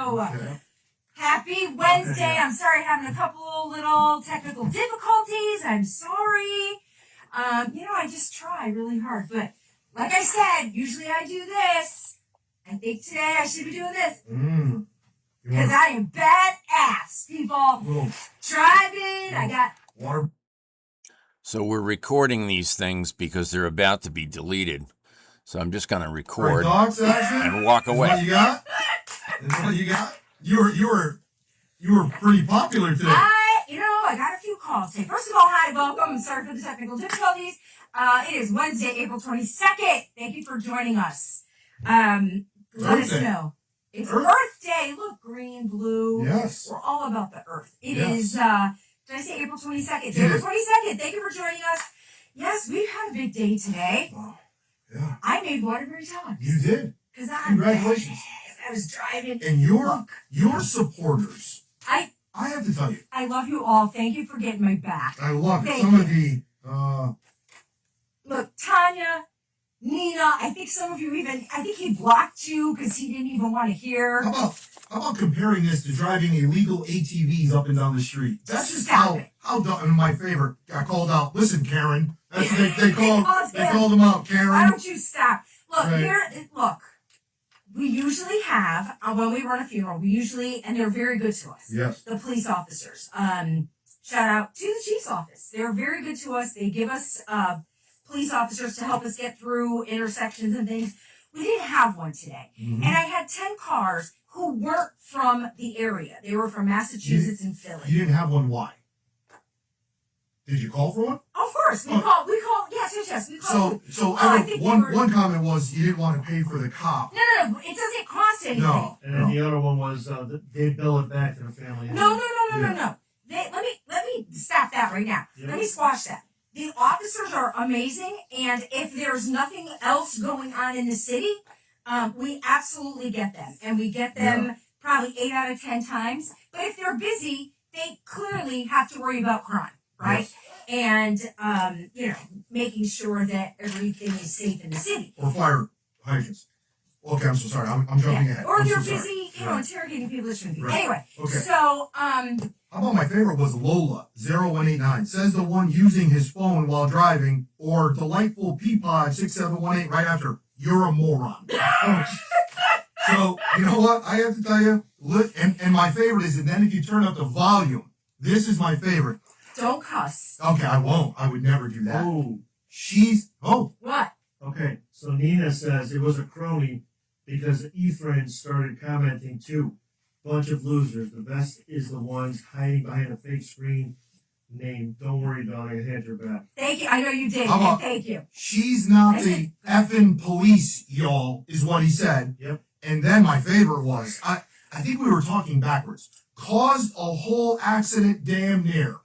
Okay. Happy Wednesday. I'm sorry having a couple little technical difficulties. I'm sorry. I just try really hard. But like I said, usually I do this. I think today I should be doing this. Because I am badass, people. Driving. I got water. So we're recording these things because they're about to be deleted. So I'm just going to record and walk away. Is what you got? Is what you got? You were pretty popular today. I got a few calls today. First of all, hi, welcome. I'm sorry for the technical difficulties. It is Wednesday, April 22nd. Thank you for joining us. Let us know. It's Earth Day. Look, green, blue. Yes. We're all about the earth. It is, did I say April 22nd? It's April 22nd. Thank you for joining us. Yes, we've had a big day today. Wow. Yeah. I made Waterbury Talks. You did. Congratulations. I was driving. And your supporters. I have to tell you. I love you all. Thank you for getting my back. I love it. Look, Tanya, Nina, I think some of you I think he blocked you because he didn't even want to hear. How about comparing this to driving illegal ATVs up and down the street? That's just how dumb. And my favorite got called out. Listen, Karen. That's what they called him out, Karen. Why don't you stop? Look, we usually have, when we run a funeral, and they're very good to us. Yes. The police officers. Shout out to the chief's office. They're very good to us. They give us police officers to help us get through intersections and things. We didn't have one today. Mm-hmm. And I had 10 cars who weren't from the area. They were from Massachusetts and Philly. You didn't have one, why? Did you call for one? Of course. We called, yes. We called. So one comment was you didn't want to pay for the cop. No. It doesn't cost anything. No. And then the other one was they bill it back to the family. No. Let me stop that right now. Yeah. Let me squash that. The officers are amazing, and if there's nothing else going on in the city, we absolutely get them. And we get them probably 8 out of 10 times. But if they're busy, they clearly have to worry about crime, right? Yes. And, making sure that everything is safe in the city. Or fire hydrants. Okay, I'm so sorry. I'm jumping ahead. Or they're busy, interrogating people that shouldn't be. Right. Anyway, okay. So, how about my favorite was Lola 0189 says the one using his phone while driving, or Delightful Peapod 6718 right after. You're a moron. So you know what? I have to tell you, and my favorite is, and then if you turn up the volume, this is my favorite. Don't cuss. Okay, I won't. I would never do that. Oh. What? Okay, so Nina says it was a crony because Ephraim started commenting too. Bunch of losers. The best is the ones hiding behind a fake screen name. Don't worry, darling. I had your back. Thank you. I know you did. Thank you. She's not the effing police, y'all, is what he said. Yep. And then my favorite was, I think we were talking backwards. Caused a whole accident damn near.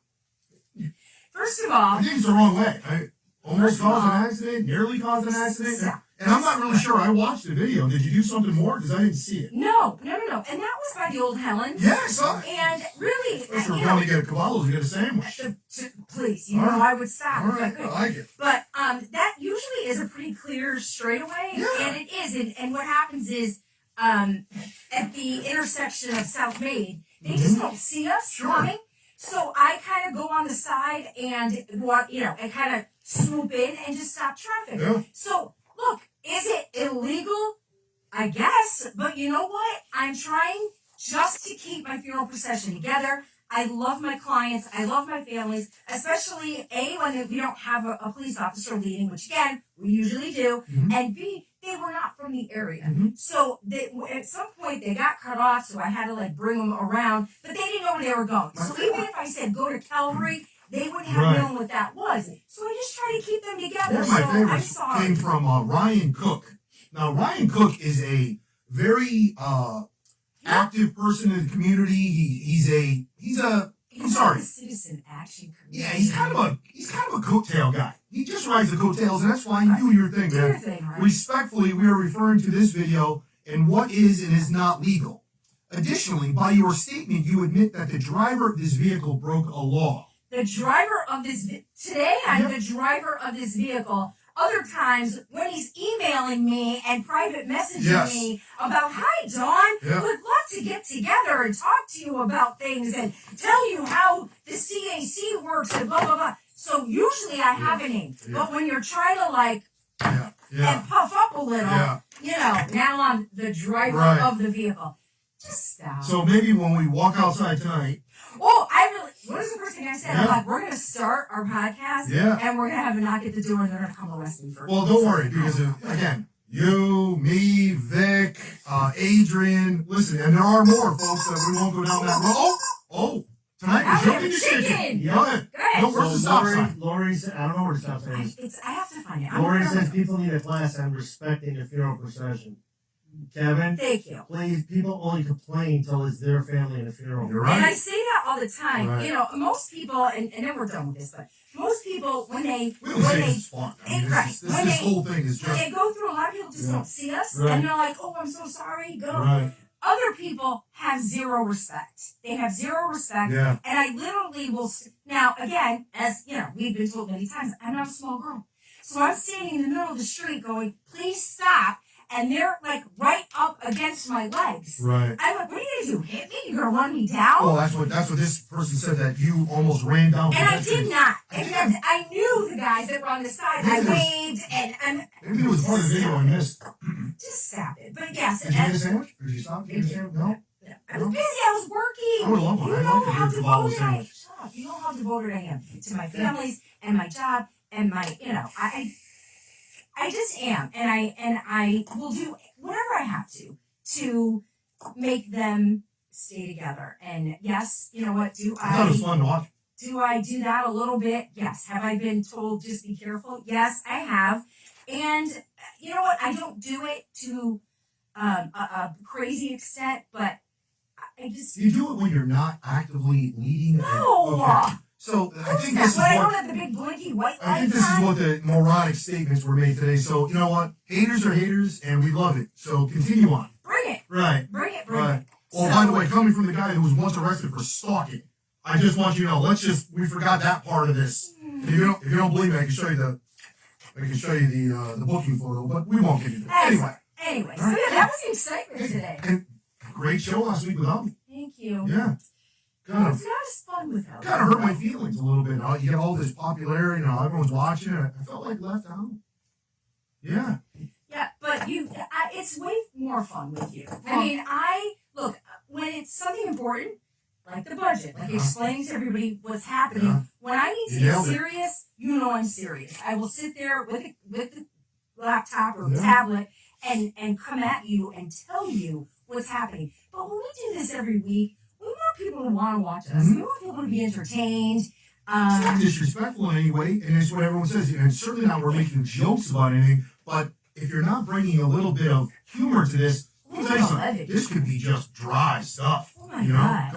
First of all, I think it's the wrong way. Almost caused an accident, nearly caused an accident. Yeah. And I'm not really sure. I watched the video. Did you do something more? Because I didn't see it. No. And that was by the old Helen. Yeah, I saw it. And really, We're going to get a Caballos to get a sandwich. Please, I would stop if I could. I like it. But that usually is a pretty clear straightaway. Yeah. And it is. And what happens is, at the intersection of South Main, they just don't see us coming. So I kind of go on the side and and kind of swoop in and just stop traffic. Yeah. So look, is it illegal? I guess, but you know what? I'm trying just to keep my funeral procession together. I love my clients. I love my families, especially A, when we don't have a police officer leading, which again, we usually do, and B, they were not from the area. So at some point they got cut off, so I had to bring them around, but they didn't know where they were going. So even if I said go to Calvary, they wouldn't have known what that was. So I just try to keep them together. One of my favorites came from Ryan Cook. Now Ryan Cook is a very active person in the community. He's a citizen action community. Yeah, he's kind of a coattail guy. He just rides the coattails, and that's why you do your thing, Do man. your thing, right? Respectfully, we are referring to this video and what is and is not legal. Additionally, by your statement, you admit that the driver of this vehicle broke a law. The driver of this today, I'm the driver of this vehicle. Other times, when he's emailing me and private messaging me about, hi, Dawn, would love to to get together and talk to you about things and tell you how the CAC works and blah, blah, blah. So usually I have a name. But when you're trying to like, and puff up a little, you know, now I'm the driver of the vehicle. Just stop. So maybe when we walk outside tonight. Oh, what is the first thing I said? I'm like, we're going to start our podcast and we're going to have a knock at the door and they're going to come arrest me first. Well, don't worry, because again, you, me, Vic, Adrian, listen, and there are more folks that we won't go down that road. Oh, tonight we're jumping the chicken. Go ahead. No, where's the stop sign? Lori said, I don't know where the stop sign is. I have to find it. Lori says people need a class on respecting the funeral procession. Kevin, thank you. Please, people only complain until it's their family in a funeral. You're right. And I say that all the time. Right. You know, most people, and then we're done with this, but most people, when they it's fun. I mean, this whole thing is just. When they go through, a lot of people just don't see us, and they're like, "Oh, I'm so sorry." Go. Right. Other people have zero respect. They have zero respect, and I literally will. Now, again, as you know, we've been told many times, I'm not a small girl, so I'm standing in the middle of the street, going, "Please stop." And they're like right up against my legs. Right. I'm like, what are you gonna do? Hit me? You're gonna run me down? Well, that's what this person said, that you almost ran down. And I did not. In fact, I knew the guys that were on the side. I waved and maybe it was part of the video I missed. Just stop it. But yes. Did you get a sandwich? Or did you stop? Did you get a sandwich? No. I was busy. I was working. I would love one. You know how devoted I am. Shut up. You know how devoted I am to my families and my job and my, you know, I just am, and I will do whatever I have to make them stay together. And yes, you know what? I thought it was fun to watch. Do I do that a little bit? Yes. Have I been told just be careful? Yes, I have. And you know what? I don't do it to a crazy extent, but I just. You do it when you're not actively leading. No. Okay. So I think this is I don't have the big blinky white lights. I think this is what the moronic statements were made today. So you know what? Haters are haters, and we love it. So continue on. Bring it. Right. Bring it. Well, by the way, coming from the guy who was once arrested for stalking, I just want you to know. We forgot that part of this. If you don't believe me, I can show you the booking photo, but we won't get into it. Anyway, so yeah, that was the excitement today. And great show last week without me. Thank you. Yeah. It's not as fun without. Kind of hurt my feelings a little bit. You get all this popularity, everyone's watching it. I felt like left out. Yeah. Yeah, but it's way more fun with you. I mean, look, when it's something important, like the budget, like explaining to everybody what's happening, when I need to get serious, you know I'm serious. I will sit there with the laptop or the tablet and come at you and tell you what's happening. But when we do this every week, we want people to want to watch us. We want people to be entertained. It's not disrespectful in any way, and it's what everyone says. And certainly not we're making jokes about anything, but if you're not bringing a little bit of humor to this, let me tell you something. This could be just dry stuff. Oh my God.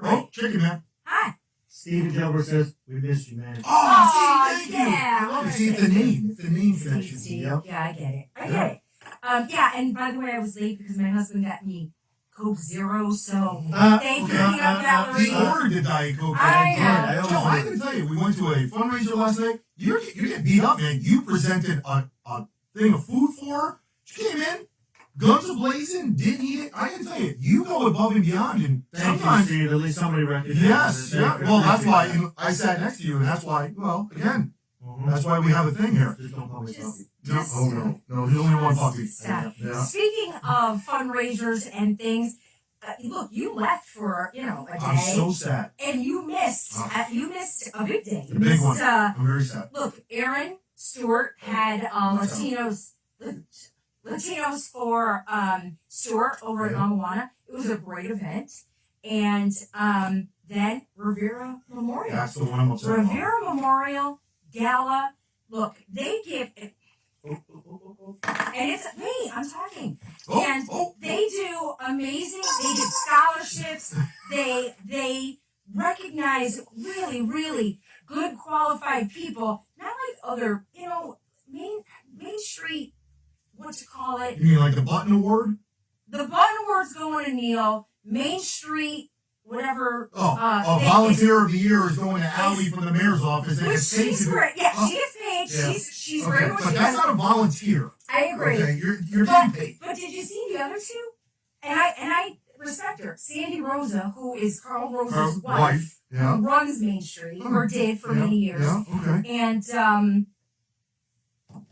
Oh, chicken man. Hi. Steve Gilbert says, we missed you, man. Oh, Steve, thank you. Yeah. I love it. See, it's the name connection. Steve. Yeah, I get it. Yeah, and by the way, I was late because my husband got me Coke Zero, so thank you, peanut gallery. He ordered the Diet Coke. I know. Joe, I gotta tell you, we went to a fundraiser last night. You get beat up, man. You presented a thing of food for her. She came in, guns a-blazing, didn't eat it. I can tell you, you go above and beyond, and sometimes... Thank you, Steve. At least somebody recognizes Yes, yeah. Well, that's why I sat next to you, and that's why, well, again, that's why we have a thing here. Just don't call me puppy. No, he's only one puppy. Yeah. Speaking of fundraisers and things, look, you left for, a day. I'm so sad. And you missed a big day. The big one. I'm very sad. Look, Aaron Stewart had Latinos for Stewart over at Mamajuana. It was a great event. And then Rivera Memorial. That's the one I'm upset about. Rivera Memorial Gala. Look, they give... And it's me, I'm talking. They do amazing, they give scholarships, they recognize really, really good qualified people, not like other, Main Street, what you call it. You mean like the Button Award? The Button Award's going to Neil, Main Street, whatever. Volunteer of the Year is going to Allie from the mayor's office. Which she's great. Yeah, she gets paid. Yeah. She's great. But that's not a volunteer. I agree. Okay, you're getting paid. But did you see the other two? And I respect director, Sandy Rosa, who is Carl Rosa's Her wife, Yeah. who runs Main Street, or did for many years. Yeah. Okay. And I'll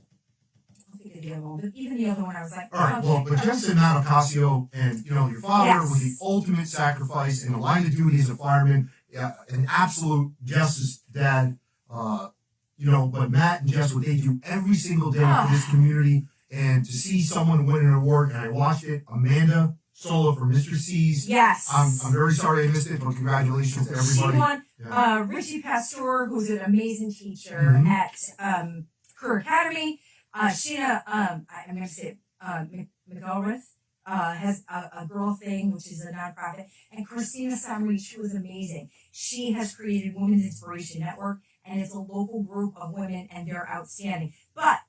think of the other one, but even the other one, I was like, All right. Well, but Jess and Matt Ocasio, and your father Yes. was the ultimate sacrifice in the line of duty as a fireman. Yeah, an absolute Jess's dad. But Matt and Jess, what they do every single day for this community, and to see someone win an award, and I watched it, Amanda Sola for Mr. C's. yes. I'm very sorry I missed it, but congratulations to everybody. She won. Yeah. Richie Pasteur, who's an amazing teacher Mhm. at Career Academy. Sheena, I'm going to say McElrath, has a girl thing, which is a nonprofit. And Christina Samreach, who is amazing. She has created Women's Inspiration Network, and it's a local group of women, and they're outstanding. But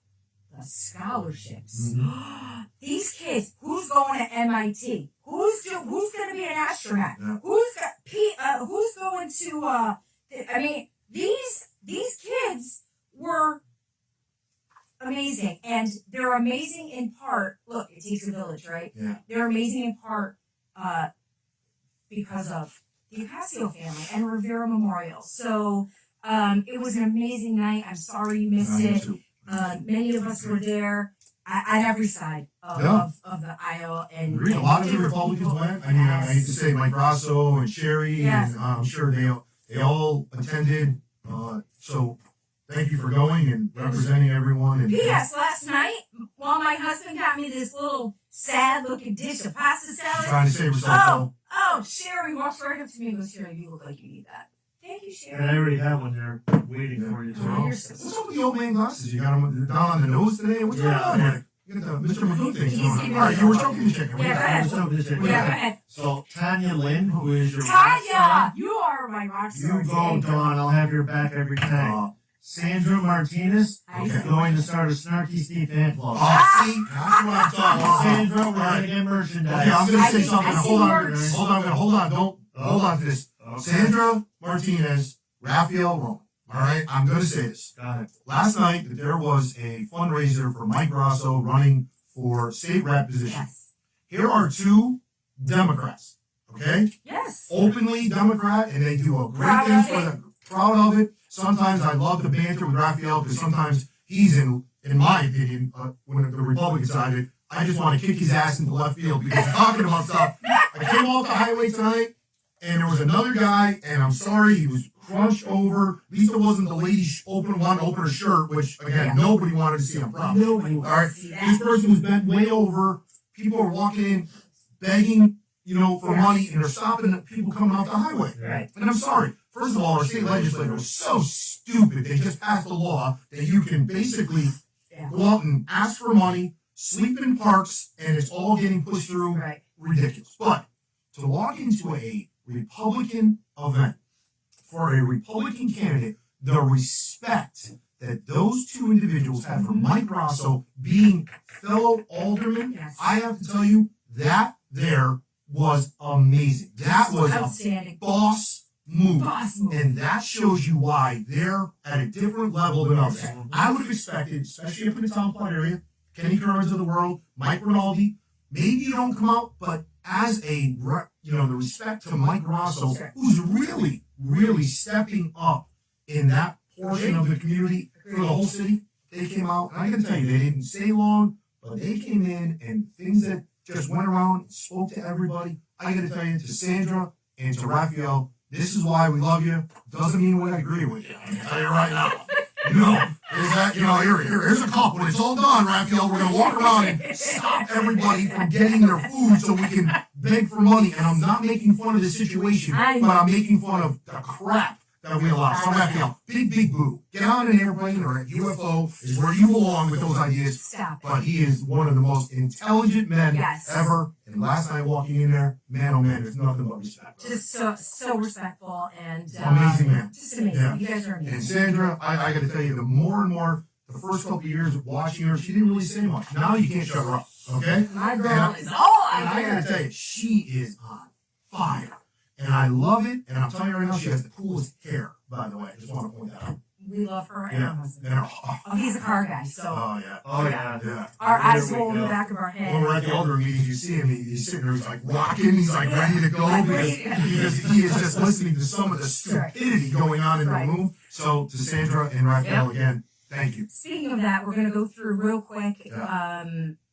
the scholarships. These kids, who's going to MIT? Who's going to be an astronaut? Yeah. Who's going to these kids were amazing, and they're amazing in part. Look, it takes a village, right? Yeah. They're amazing in part because of the Ocasio family and Rivera Memorial. So it was an amazing night. I'm sorry you missed it. Too. Many of us were there on every side of the aisle, and A lot of the Republicans went. I mean, I hate to say Mike Grasso and Sherry, Yes. and I'm sure they all attended. So thank you for going and representing everyone. And P.S. Last night, while my husband got me this little sad-looking dish of pasta salad. trying to save herself. Sherry walks right up to me and goes, "Sherry, you look like you need that." Thank you, Sherry. And I already have one there waiting for you. Oh, you're So. so What's up with the old man glasses? You got them down on the nose today? What's going on here? You got the Mr. Magoo thing He's going on. giving All right, me you were a- choking the chicken. Yeah, go ahead. What Yeah, is go that? ahead. So Tanya Lynn, who is your rock Tanya, star, you are my rock star. you go, Dawn. I'll have your back every time. Uh, Sandra Martinez is Okay. going to start a Snarky Steve fan club. see, that's what I'm talking about. Sandra, we're All going right. to get merchandise. Okay, I'm going to I say see- something. I see Hold on. merch. Hold on. Don't hold on to this. Okay. Sandra Martinez, Raphael Roman. All right, I'm going to say this. Got it. Last night, there was a fundraiser for Mike Grasso running for state rep position. Yes. Here are two Democrats, okay? Yes. Openly Democrat, and they do a great Proud thing of for it. them. Proud of it. Sometimes I love the banter with Raphael because sometimes he's in my opinion, when the Republican side, I just want to kick his ass into left field because he's talking about stuff. I came off the highway tonight, and there was another guy, and I'm sorry, he was crunched over. At least it wasn't the lady wanting to open her shirt, which, again, nobody wanted to see. I'm proud. Nobody All wants right, to see this that. person was bent way over. People are walking in, begging, for money, and they're stopping the people coming off the highway. Right. And I'm sorry. First of all, our state legislature was so stupid. They just passed a law that you can basically Yeah. go out and ask for money, sleep in parks, and it's all getting pushed through. Right. Ridiculous. But to walk into a Republican event for a Republican candidate, the respect that those two individuals had for Mike Grasso being fellow aldermen, Yes. I have to tell you, that there was amazing. That was a Outstanding. boss move. Boss move. And that shows you why they're at a different level than others. I would have expected, especially up in the Town Plot area, Kenny Kerns of the world, Mike Rinaldi, maybe you don't come out, but as the respect to Mike Grasso, Sure. who's really, really stepping up in that portion of the community for the whole city, they came out, and I can tell you, they didn't stay long, but they came in and things that just went around and spoke to everybody. I got to tell you, to Sandra and to Raphael, this is why we love you. Doesn't mean we agree with you. I'm going to tell you right now. Is that, here's a cup. When it's all done, Raphael, we're going to walk around and stop everybody from getting their food so we can beg for money. And I'm not making fun of the situation, but I'm making fun of the crap that we allow. So, Raphael, big boo. Get on an airplane or a UFO is where you belong with those ideas. Stop. But he is one of the most intelligent men Yes. ever. And last night walking in there, man, oh man, there's nothing but respect. Just so respectful and Amazing man. Just amazing. Yeah. You guys are And amazing. Sandra, I got to tell you, the more and more, the first couple of years of watching her, she didn't really say much. Now you can't shut her up, okay? My And girl I- is all And I got to tell you, she is on fire. And I love it. And I'm telling you right now, she has the coolest hair, by the way. I just want to point that out. we love her and our Yeah. husband. And, Oh, he's a car guy, so oh yeah. Oh yeah. Yeah. our eyes There we roll in the go. back of our head. When we're at the elder meetings, you see him, he's sitting there, he's like rocking, he's like ready to go Like, because he is just listening to some of the stupidity going on in the Right. room. So to Sandra and Raphael again, thank you. Speaking of that, we're going to go through real quick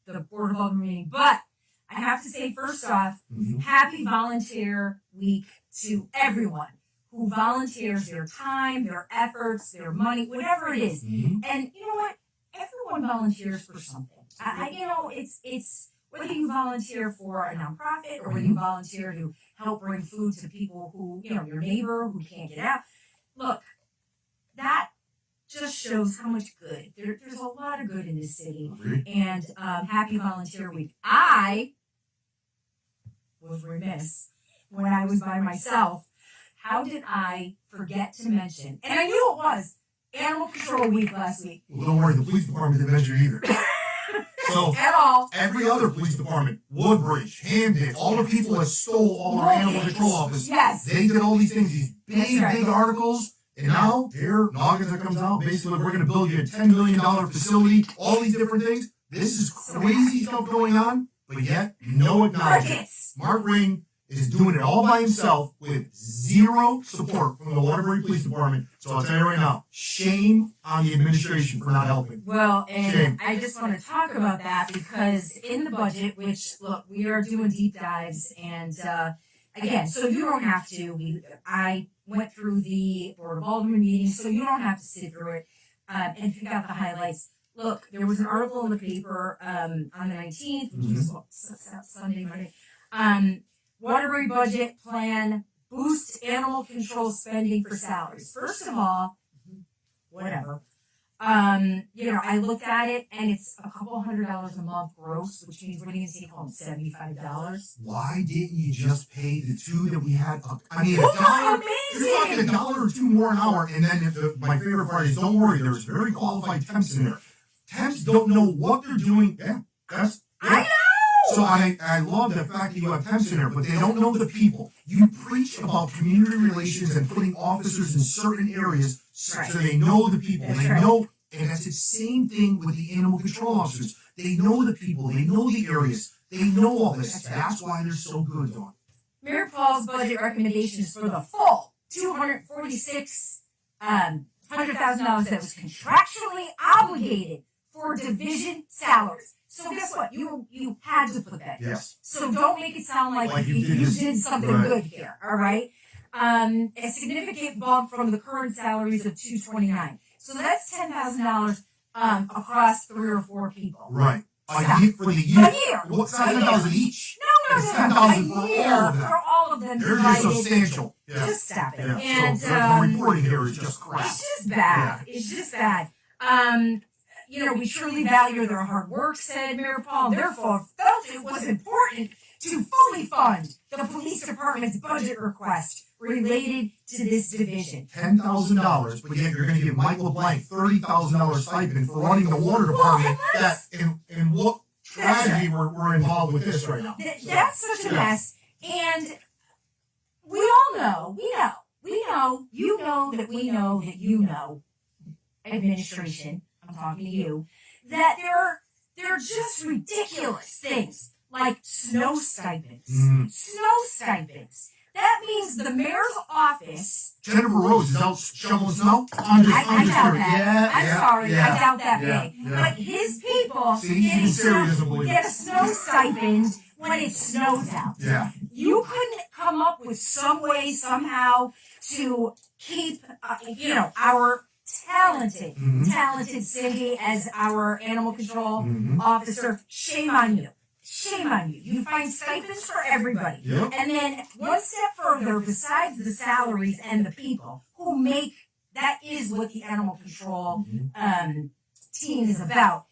the Board of Alderman meeting. But I have to say, first off, Mhm. happy Volunteer Week to everyone who volunteers their time, their efforts, their money, whatever it is. Mhm. And you know what? Everyone volunteers for something. It's whether you volunteer for a nonprofit or whether you volunteer to help bring food to people who, your neighbor who can't get out. Look, that just shows how much good. There's a lot of good in this city. Agreed. And happy Volunteer Week. I was remiss when I was by myself. How did I forget to mention? And I knew it was Animal Control Week last week. Well, don't worry, the police department didn't mention it either. So At all. every other police department, Woodbridge, Hamden, all the people that stole all our animal control office, Yes. they did all these things, these That's big, right. big articles. And now, here, Noggins that comes out, basically, we're going to build you a $10 million facility, all these different things. This is crazy stuff going on, but yet, no acknowledgement. Crickets. Mark Ring is doing it all by himself with zero support from the Waterbury Police Department. So I'll tell you right now, shame on the administration for not helping. Well, and Shame. I just want to talk about that because in the budget, which, look, we are doing deep dives, and again, so you don't have to. I went through the Board of Alderman meeting, so you don't have to sit through it and pick out the highlights. Look, there was an article in the paper on the 19th, which was Sunday, Monday. Waterbury budget plan boosts animal control spending for salaries. First of all, whatever. I looked at it and it's a couple $100 a month gross, which means what are you gonna take home? $75. Why didn't you just pay the two that we had? I mean, Oh, $1. You're talking amazing! $1 or $2 more an hour, and then my favorite part is, don't worry, there's very qualified temps in there. Temps don't know what they're doing. Yeah, I know. So I love the fact that you have temps in there, but they don't know the people. You preach about community relations and putting officers in certain areas so they know the people. That's They right. know, and that's the same thing with the animal control officers. They know the people. They know the areas. They know all this. That's why they're so good, Dawn. Mayor Paul's budget recommendations for the full $246,100,000 that was contractually obligated for division salaries. So guess what? You had to put that. Yes. So don't make it sound like you did something Right. good here. All right. A significant bump from the current salaries of $229. So that's $10,000 across 3 or 4 people. Right. Stop. For the year. A year. What's $7,000 each? No, It's no. $10,000 A for year all of them. for all of them. They're just divided. substantial. Yeah. Just stop it. Yeah. And So the reporting here is just crap. it's just bad. It's just bad. We truly value their hard work, said Mayor Paul, and therefore felt it was important to fully fund the police department's budget request related to this division. $10,000, but yet you're going to give Michael Blank $30,000 stipend for running the water department. And what tragedy we're involved with this right now. That's such a mess. And we all know, you know that we know that you know, administration, I'm talking to you, that there are just ridiculous things like snow stipends. Mm. Snow stipends. That means the mayor's office. Jennifer Rose is out shoveling snow. I'm just I doubt curious. that. I'm sorry, I doubt that yeah, big. yeah. But his people See, even Siri doesn't believe get it. a snow stipend when it snows out. Yeah. You couldn't come up with some way somehow to keep, our talented Cindy as our animal control Mhm. officer. Shame on you. Shame on you. You find stipends for everybody. Yep. And then one step further, besides the salaries and the people who make, that is what the animal control team is about.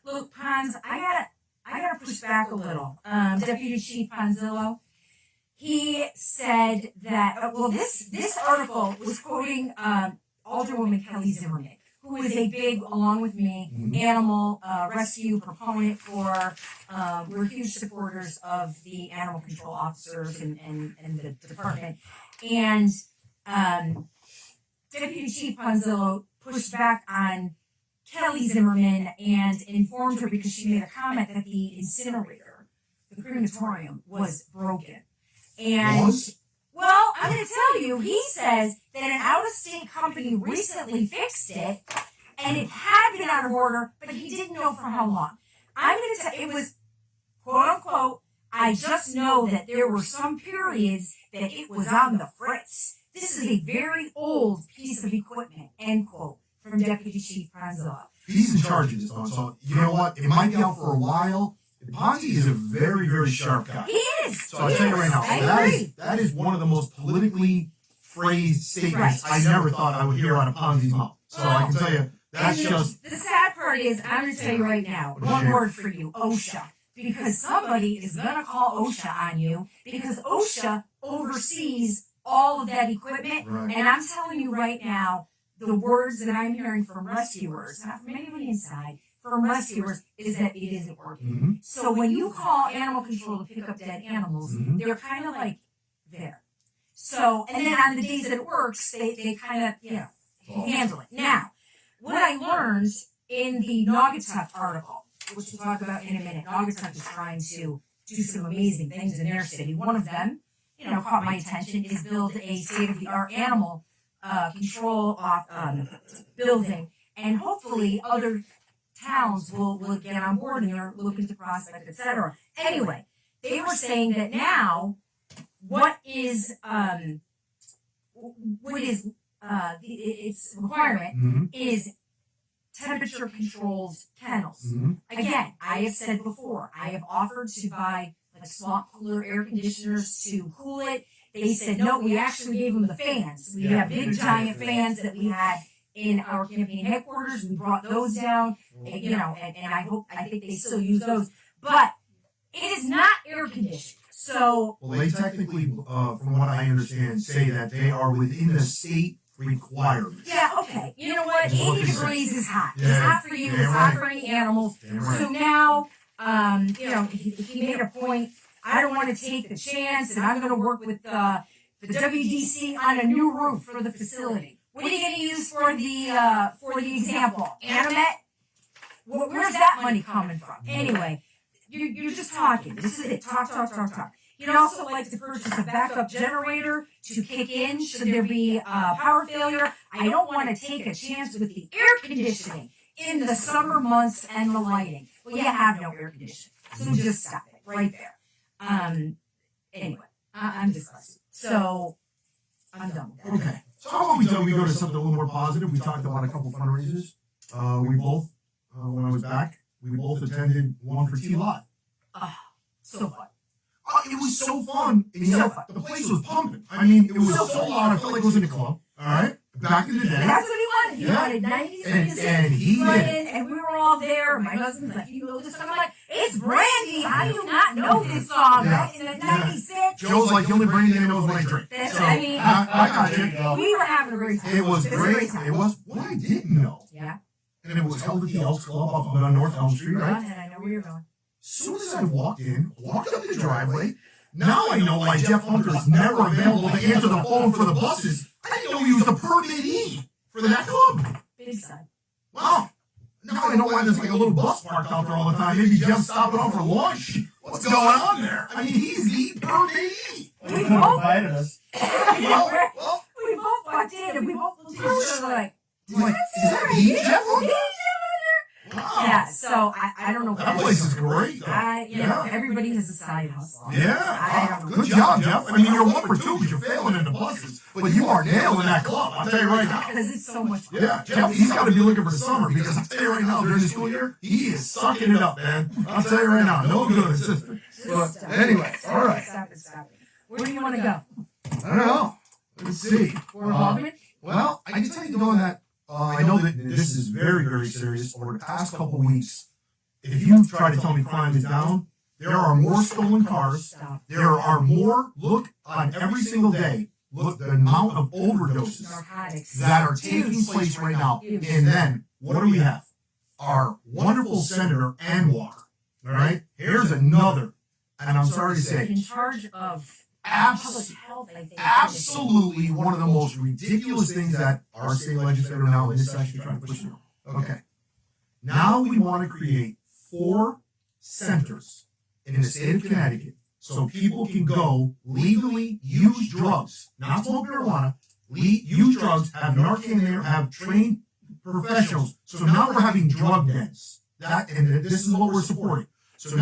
Look, Pons, I gotta push back a little. Deputy Chief Ponzillo, he said that, this article was quoting Alderwoman Kelly Zimmerman, who is a big, along with me, animal rescue proponent for, we're huge supporters of the animal control officers and the department. And Deputy Chief Ponzillo pushed back on Kelly Zimmerman and informed her because she made a comment that the incinerator, the crematorium, was broken. And Was? well, I'm going to tell you, he says that an out-of-state company recently fixed it, and it had been out of order, but he didn't know for how long. I'm going to tell you, it was, quote-unquote, I just know that there were some periods that it was on the fritz. This is a very old piece of equipment, end quote, from Deputy Chief Ponzillo. He's in charge of this, though. So, you know what? It might be out for a while. Ponzi is a very, very sharp guy. He is. So I'll tell you right now, that is one of the most politically phrased statements I never thought I would hear out of Ponzi's mouth. So I can tell you, that's just... The sad part is, I'm going to tell you right now, one word for you, OSHA. Because somebody is going to call OSHA on you, because OSHA oversees all of that equipment. Right. And I'm telling you right now, the words that I'm hearing from rescuers, not from anybody inside, from rescuers, is that it isn't working. Mm-hmm. So when you call animal control to pick up dead animals, they're kind of like there. So, and then on the days that it works, they kind of, handle it. Now, what I learned in the Naugatuck article, which we'll talk about in a minute, Naugatuck is trying to do some amazing things in their city. One of them, caught my attention, is build a state-of-the-art animal control building, and hopefully other towns will get on board and they're looking to prospect, etc. Anyway, they were saying that now its requirement is temperature controlled kennels. Again, I have said before, I have offered to buy like small cooler air conditioners to cool it. They said no. We actually gave them the fans. We have big giant fans that we had in our campaign headquarters. We brought those down, and I think they still use those. But it is not air conditioned. So, well, they technically, from what I understand, say that they are within the state requirements. Yeah, okay. You know what? 80 degrees is hot. Yeah, it's hot for you. It's hot for any animals. Right. So now, he made a point. I don't want to take the chance, and I'm going to work with the WDC on a new roof for the facility. What are you going to use for the example? Animet? Where's that money coming from? Anyway, you're just talking. This is it. Talk. You'd also like to purchase a backup generator to kick in should there be power failure. I don't want to take a chance with the air conditioning in the summer months and the lighting. Well, you have no air conditioning, so just stop it right there. Anyway, I'm disgusted. So I'm done with that. Okay. So how about we go to something a little more positive? We talked about a couple fundraisers. We both, when I was back, we both attended one for T-Lot. So fun. It was so fun. The place was pumping. I mean, it was so loud. I felt like it was in a club. All right? Back in the day. That's what he wanted. He wanted 90s music. And he did. And we were all there. My husband's like, you know this song? I'm like, it's Brandy. How do you not know this song? Right? In the 96. Joe's like, the only Brandy I know is when I drink. That's, so, I mean, I got you. we were having a great time. It was great. It was what I didn't know. Yeah. And it was held at the Elks Club up on North Elm Street, right? And I know where you're going. As soon as I walked up the driveway, now I know why Jeff Hunter is never available to answer the phone for the buses. I didn't know he was the permittee for that club. Big son. Wow. Now I know why there's like a little bus parked out there all the time. Maybe Jeff's stopping off for lunch. What's going on there? I mean, he's the permittee. We both invited us. Well, we both walked in and we both looked at each other like, is that me, Jeff Hunter? Wow. Yeah, so I don't know. That place is great, though. Everybody has a side hustle. Yeah. Good job, Jeff. I mean, you're 1 for 2 because you're failing in the buses, but you are nailing that club. I'll tell you right now. Because it's so much fun. Yeah, Jeff, he's got to be looking for summer because I'll tell you right now, during the school year, he is sucking it up, man. I'll tell you right now, no good, sister. But anyway, all right. Stop it. Where do you want to go? I don't know. Let's see. For Haldeman? Well, I can tell you, knowing that I know that this is very, very serious. Over the past couple weeks, if you try to tell me crime is down, there are more stolen cars. There are more, look, on every single day, look, the amount of overdoses that are taking place right now. And then, what do we have? Our wonderful Senator Anwar, all right? Here's another, and I'm sorry to say, in charge of Abs- health, I think. absolutely one of the most ridiculous things that our state legislature now in this session is trying to push through. Okay. Now we want to create 4 centers in the state of Connecticut so people can go legally use drugs, not smoke marijuana, use drugs, have Narcan there, have trained professionals. So now we're having drug dens. And this is what we're supporting. So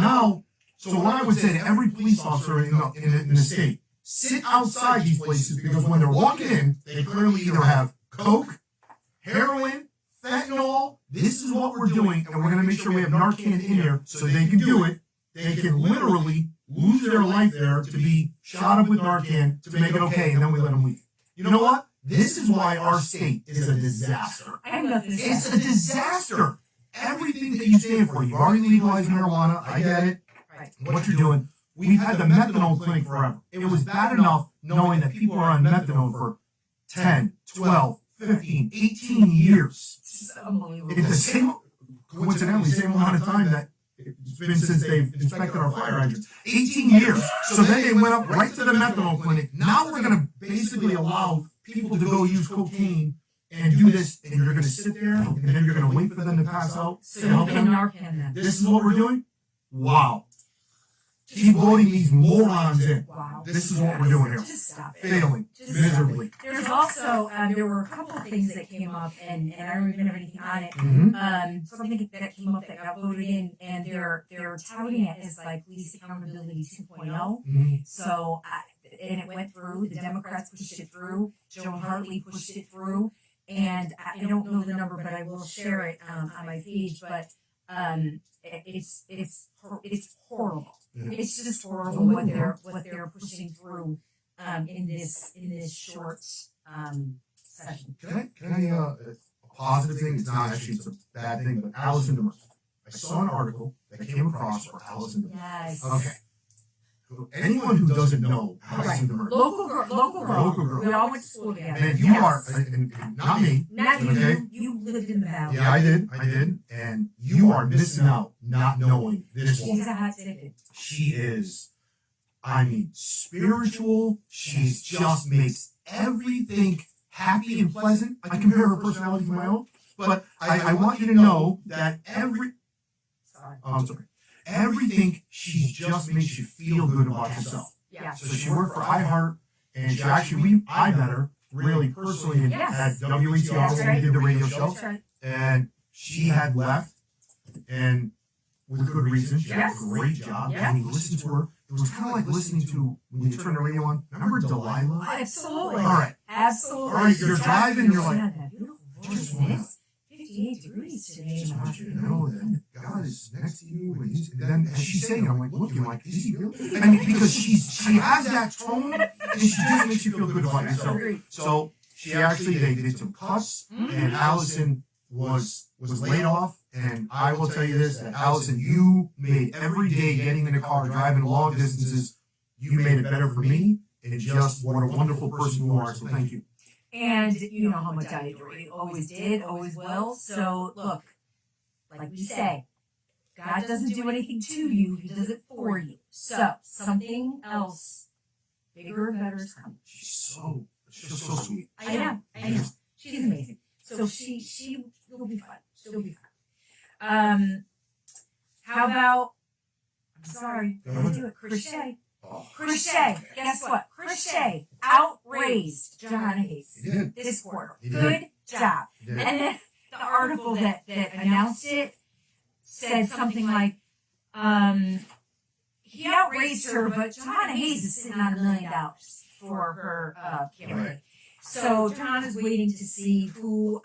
what I would say to every police officer in the state, sit outside these places because when they're walking in, they clearly either have coke, heroin, fentanyl. This is what we're doing, and we're going to make sure we have Narcan in there so they can do it. They can literally lose their life there to be shot up with Narcan to make it okay, and then we let them leave. You know what? This is why our state is a disaster. It's a disaster. Everything that you stand for, you've already legalized marijuana. I get it. Right. What you're doing. We've had the methadone clinic forever. It was bad enough knowing that people are on methadone for 10, 12, 15, 18 years. It's unbelievable. It's the same, coincidentally, same amount of time that it's been since they've inspected our fire hydrants. 18 years. So then they went up right to the methadone clinic. Now we're going to basically allow people to go use cocaine and do this, and you're going to sit there, and then you're going to wait for them to pass out. So you can Narcan them. This is what we're doing? Wow. Keep voting these morons in. Wow. This is what we're doing here. Just stop it. Failing miserably. There's also, there were a couple of things that came up, and I don't even have anything on it. Mhm. Something that came up that got voted in, and they're touting it as like police accountability 2.0. Mhm. So, and it went through. The Democrats pushed it through. Joan Hartley pushed it through, and I don't know the number, but I will share it on my page. But it's horrible. Yeah. It's just horrible what they're pushing through in this short session. Can I a positive thing? It's not actually, it's a bad thing, but Allison Demers. I saw an article that came across for Allison Demers. Yes. Okay. Anyone who doesn't know Allison Demers. Local girl. We all went to school together. Man, you are, and not me. Not you. Okay. You lived in the valley. Yeah, I did. And you are missing out not knowing this woman. She's a hot ticket. She is, I mean, spiritual. She just makes everything happy and pleasant. I compare her personality to my own, but I want you to know that everything she just makes you feel good about yourself. Yeah. So she worked for iHeart, and I met her really personally at WATR when we did the radio show, That's right. and she had left, and with good reason. She Yes. did a great job. Yeah. And we listened to her. It was kind of like listening to when you turn the radio on. Remember Delilah? Absolutely. All right. Absolutely. All right, you're driving, you're like, Yeah, that beautiful voice. just wanna- It's 58 degrees today. just want you to know that God is next to you. And then as she's saying it, I'm like looking like, is he really? I mean, because she has that tone, and she just makes you feel good about yourself. Agreed. So she actually, they did some cuts, and Allison was laid off. And I will tell you this, that Allison, you made every day getting in the car, driving long distances, you made it better for me, and just what a wonderful person you are. So thank you. And you know how much I adore you. Always did, always will. So look, like we say, God doesn't do anything to you, He does it for you. So something else bigger and better is coming. She's so sweet. I know. She's amazing. So she will be fun. She'll be fun. How about, I'm sorry, I'm gonna do it. Crochet. Oh. Crochet. Guess what? Crochet outraised Johanna Hayes He did. this quarter. He did. Good job. He did. And then the article that announced it said something like, he outraised her, but Johanna Hayes is sitting on $1 million for her campaign. Right. So John is waiting to see who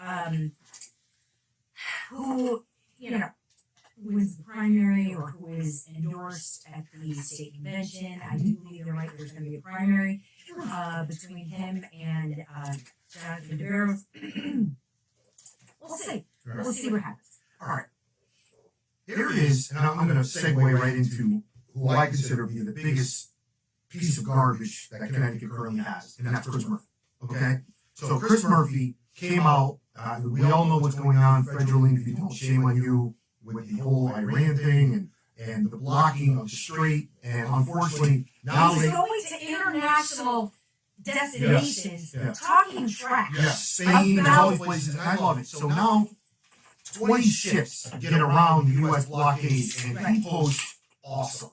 wins the primary or who is endorsed at the state convention. I do believe you're right. There's going to be a primary between him and Jonathan Debarros. We'll see. Right. We'll see what happens. All right. Here it is, and I'm going to segue right into who I consider to be the biggest piece of garbage that Connecticut currently has, and that's Chris Murphy. Okay? So Chris Murphy came out, we all know what's going on, Fred Jolene, if you don't, shame on you, with the whole Iran thing, and and the blocking of the street, and unfortunately now He's they going to international destinations, talking trash. Spain and all these places, and I love it. So now 20 ships get around the U.S. blockade, and he posts awesome.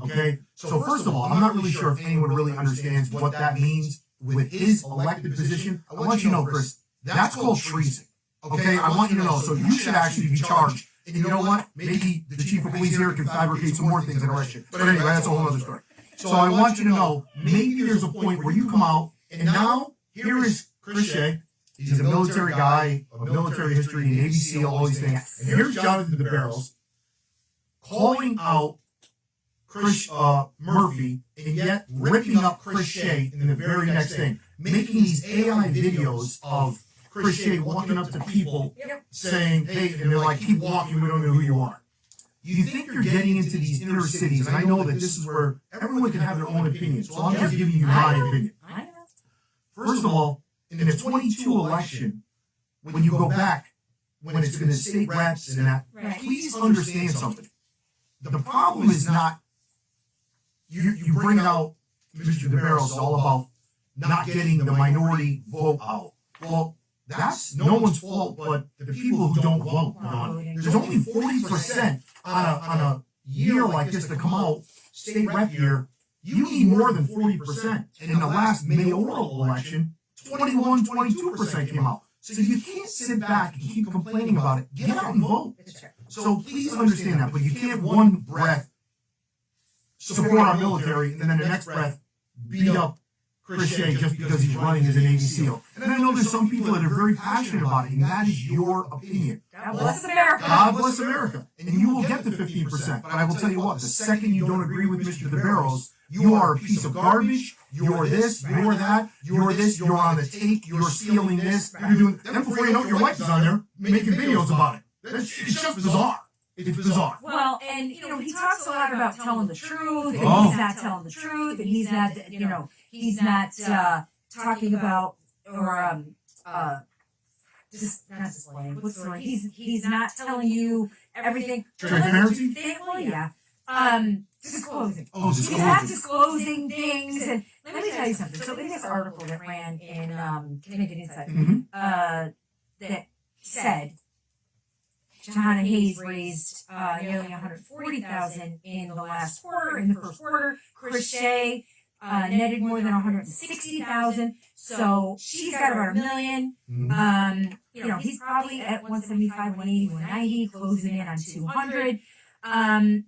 Okay, so first of all, I'm not really sure if anyone really understands what that means with his elected position. I want you to know, Chris, that's called treason. Okay, I want you to know. So you should actually be charged. And you know what? Maybe the chief of police here can fabricate some more things and arrest you. But anyway, that's a whole other story. So I want you to know, maybe there's a point where you come out, and now here is Chris Shea. He's a military guy, of military history, Navy SEAL, all these things. And here's Jonathan Debarros calling out Chris Murphy, and yet ripping up Chris Shea in the very next thing, making these AI videos of Chris Shea walking up to people saying, hey, and they're like, keep walking, we don't know who you are. You think you're getting into these inner cities, and I know that this is where everyone can have their own opinion, so I'm just giving you my opinion. First of all, in the 22 election, when you go back, when it's going to state reps and that, please understand something. The problem is not, you bring out Mr. Debarros all about not getting the minority vote out. Well, that's no one's fault but the people who don't vote. There's only 40% on a year like this to come out, state rep year. You need more than 40%. And in the last mayoral election, 21, 22% came out. So you can't sit back and keep complaining about it. Get out and vote. So please understand that. But you can't one breath support our military and then the next breath beat up Chris Shea just because he's running as a Navy SEAL. And I know there's some people that are very passionate about it, and that is your opinion. God bless America. God bless America. And you will get the 15%. But I will tell you what, the second you don't agree with Mr. Debarros, you are a piece of garbage. You're this, you're that, you're this, you're on the tape, you're stealing this, you're doing. Then before you know it, your wife is on there making videos about it. It's just bizarre. It's bizarre. Well, and he talks a lot about telling the truth, and he's not telling the truth, and he's not, he's not talking about or just not displaying. What's the word? He's not telling you everything. Transparency? Well, yeah. Disclosing. Oh, He's not disclosing things. And let me tell you something. So in this article that ran in Canadian Insight, that said John Hayes raised nearly $140,000 in the last quarter, in the first quarter. Chris Shea netted more than $160,000. So she's got about $1 million. He's probably at 175, 180, 190, closing in on 200. I'm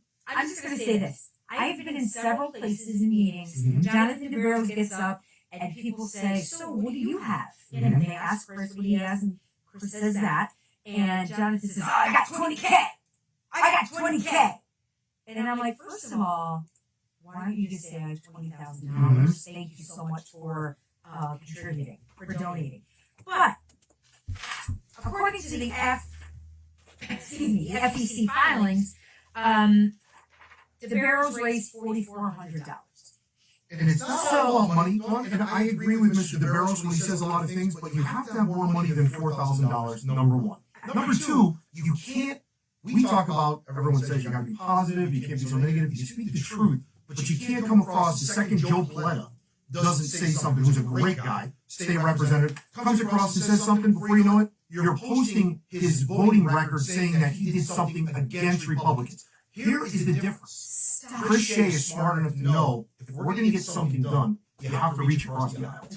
just going to say this. I've been in several places in meetings. Jonathan Debarros gets up and people say, so what do you have? And they ask Chris what he has, and Chris says that. And Jonathan says, I got 20K. I got 20K. And then I'm like, first of all, why don't you just say I have $20,000? Thank you so much for contributing, for donating. But according to the FEC filings, Debarros raised $4,400. And it's not all about money, and I agree with Mr. Debarros when he says a lot of things, but you have to have more money than $4,000, number one. Number two, you can't, we talk about, everyone says you gotta be positive, you can't be so negative, you speak the truth, but you can't come across the second Joe Paletta doesn't say something, who's a great guy, state representative, comes across and says something, before you know it, you're posting his voting record saying that he did something against Republicans. Here is the difference. Chris Shea is smart enough to know if we're going to get something done, you have to reach across the aisle.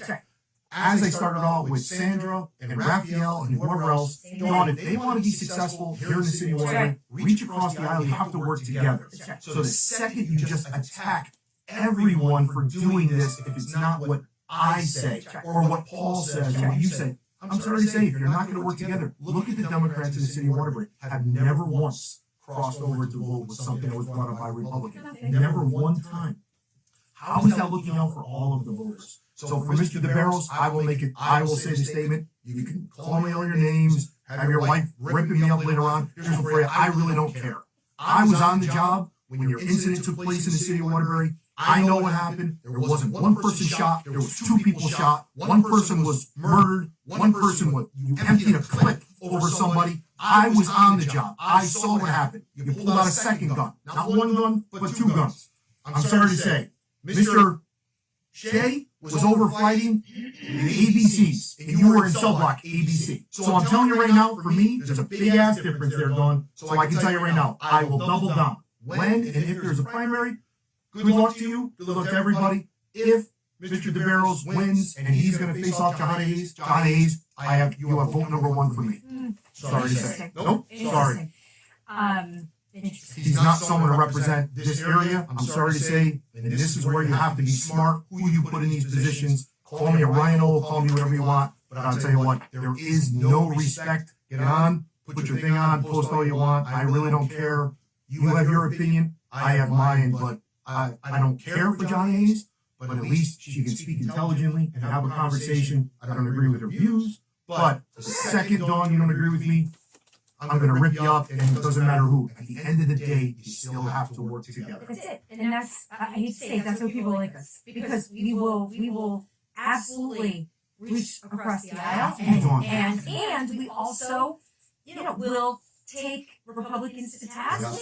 As I started off with Sandra and Raphael and whoever else, if they want to be successful here in the city of Waterbury, reach across the aisle, you have to work together. So the second you just attack everyone for doing this, if it's not what I say or what Paul says or what you say, I'm sorry to say, if you're not going to work together, look at the Democrats in the city of Waterbury have never once crossed over to vote with something that was brought up by Republicans. Never one time. How is that looking out for all of the voters? So for Mr. Debarros, I will say the statement. You can call me all your names, have your wife ripping me up later on. Here's what for you, I really don't care. I was on the job when your incident took place in the city of Waterbury. I know what happened. There wasn't one person shot. There was 2 people shot. One person was murdered. One person was, you emptied a clip over somebody. I was on the job. I saw what happened. You pulled out a second gun. Not one gun, but two guns. I'm sorry to say, Mr. Shea was over fighting the ABCs, and you were in cell block ABC. So I'm telling you right now, for me, there's a big ass difference there, Dawn. So I can tell you right now, I will double down. When and if there's a primary, good luck to you. Good luck to everybody. If Mr. Debarros wins and he's going to face off John Hayes, you have vote number one for me. Sorry to say. Nope. Sorry. He's not someone to represent this area. I'm sorry to say, and this is where you have to be smart who you put in these positions. Call me a rhino, call me whatever you want, but I'll tell you what, there is no respect. Get on, put your thing on, post all you want. I really don't care. You have your opinion, I have mine, but I don't care for John Hayes, but at least she can speak intelligently and have a conversation. I don't agree with her views, but the second, Dawn, you don't agree with me, I'm going to rip you up, and it doesn't matter who. At the end of the day, you still have to work together. That's it. And that's, I hate to say it, that's why people like us. Because we will absolutely reach across the aisle. And we also, will take Republicans to task.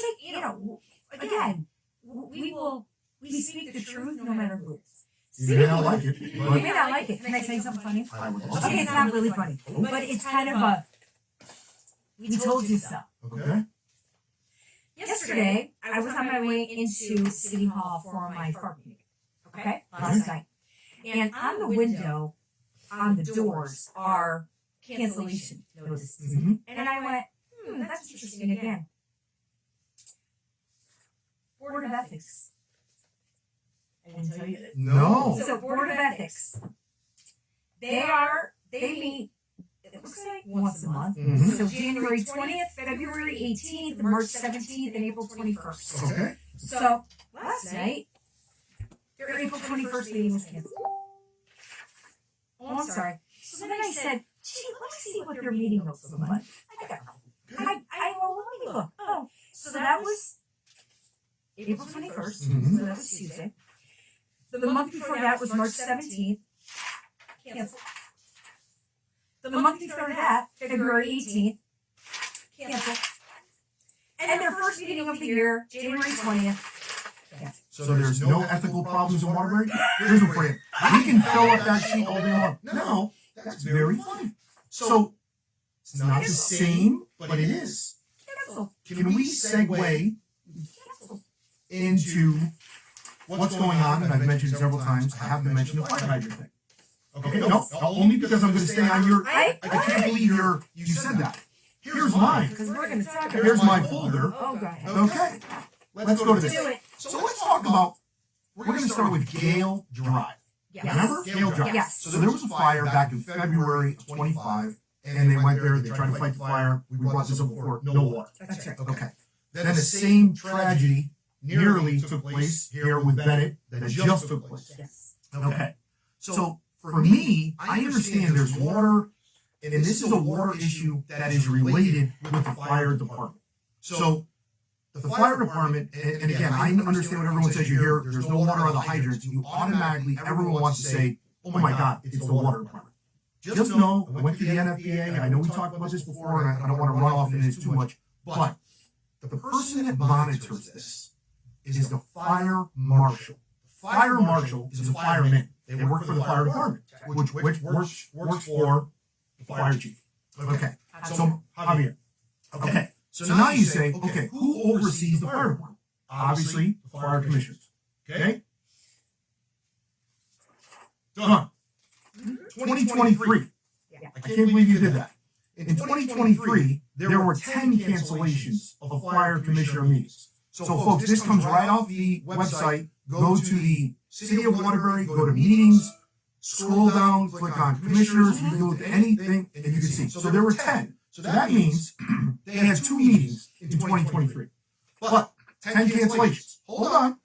Again, we speak the truth no matter who it is. You may not like it. You may not like it. Can I say something funny? Okay, it's not really funny. But it's kind of a, we told you so. Okay. Yesterday, I was on my way into City Hall for my FARC meeting. Okay? Last night. And on the window, on the doors, are cancellation notices. Mm-hmm. And I went, that's interesting again. Board of Ethics. I didn't tell you that. No. So Board of Ethics. They meet, it looks like once a month. Mm-hmm. So January 20th, February 18th, March 17th, and April 21st. Okay. So last night, their April 21st meeting was canceled. Oh, I'm sorry. So then I said, gee, let's see what their meeting notes look like. I got well, let me look. Oh, so that was April 21st. Mm-hmm. So that was Tuesday. The month before that was March 17th. Canceled. The month before that, February 18th. Canceled. And their first meeting of the year, January 20th. Canceled. So there's no ethical problems in Waterbury? Here's a friend. We can fill up that sheet all day long. No, that's very funny. So it's not the same, but it is. Canceled. Can we segue into what's going on? And I've mentioned several times, I have to mention the fire hydrant thing. Okay, no, only because I'm going to stay on your. I can't believe you said that. Here's mine. Because we're going to talk about Here's my folder. Oh, go ahead. Okay, let's go to this. Do it. So let's talk about. We're going to start with Gale Drive. Yes. Remember Gale Drive? Yes. So there was a fire back in February of 25, and they went there. They tried to fight the fire. We brought this up before. No water. That's right. Okay. Then the same tragedy nearly took place here with Bennett that just took place. Yes. Okay. So for me, I understand there's water, and this is a water issue that is related with the fire department. So the fire department, and again, I understand what everyone says. You hear there's no water on the hydrants, you automatically, everyone wants to say, oh my God, it's the water department. Just know, I went to the NFPA, I know we talked about this before, and I don't want to run off into this too much, but the person that monitors this is the fire marshal. The fire marshal is a fireman. They work for the fire department, which works for the fire chief. Okay, so Javier. Okay, so now you say, okay, who oversees the fire department? Obviously, the fire commissioners. Okay? Done. 2023. I can't believe you did that. In 2023, there were 10 cancellations of fire commissioner meetings. So folks, this comes right off the website. Go to the City of Waterbury, go to meetings, scroll down, click on commissioners, you can go to anything, and you can see. So there were 10. So that means they had 2 meetings in 2023. But 10 cancellations. Hold on.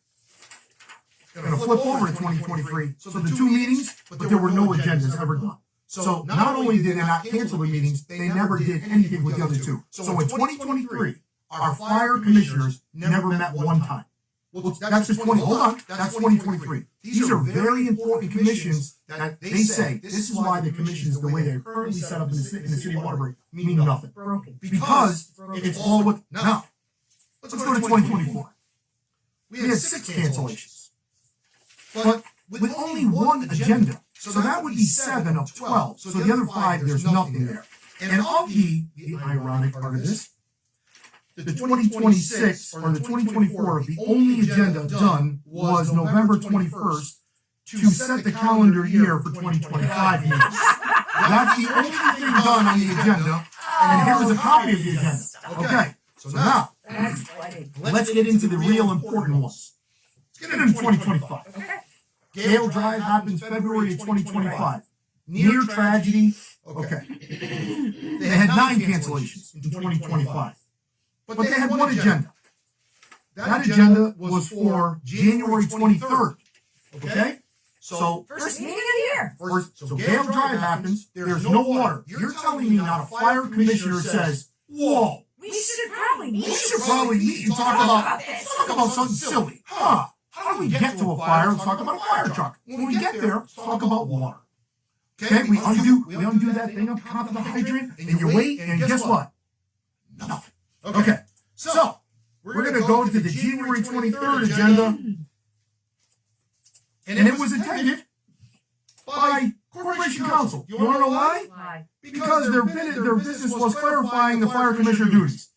I'm going to flip over to 2023. So the 2 meetings, but there were no agendas ever done. So not only did they not cancel the meetings, they never did anything with the other 2. So in 2023, our fire commissioners never met one time. Well, that's just 20. Hold on, that's 2023. These are very important commissions that they say this is why the commissions, the way they're currently set up in the city of Waterbury, mean nothing. Broken. Because it's all with, now, let's go to 2024. We had 6 cancellations. But with only one agenda. So that would be 7 of 12. So the other 5, there's nothing there. And of the ironic part of this, the 2026 or the 2024, the only agenda done was November 21st to set the calendar year for 2025 meetings. That's the only thing done on the agenda. And here's a copy of the agenda. Okay, so now, That's funny. let's get into the real important ones. Let's get into 2025. Gale Drive happens February of 2025. Near tragedy. Okay. They had 9 cancellations in 2025. But they had one agenda. That agenda was for January 23rd. Okay? So, First meeting of the year. so Gale Drive happens, there's no water. You're telling me not a fire commissioner says, whoa, We should probably meet. we should probably meet and talk about something silly. Huh? How do we get to a fire? Let's talk about a fire truck. When we get there, let's talk about water. Okay, we undo that thing up top of the hydrant, and you wait, and guess what? Nothing. Okay, so we're going to go to the January 23rd agenda, and it was attended by Corporation Council. You want to know why? Why? Because their business was clarifying the fire commissioner duties.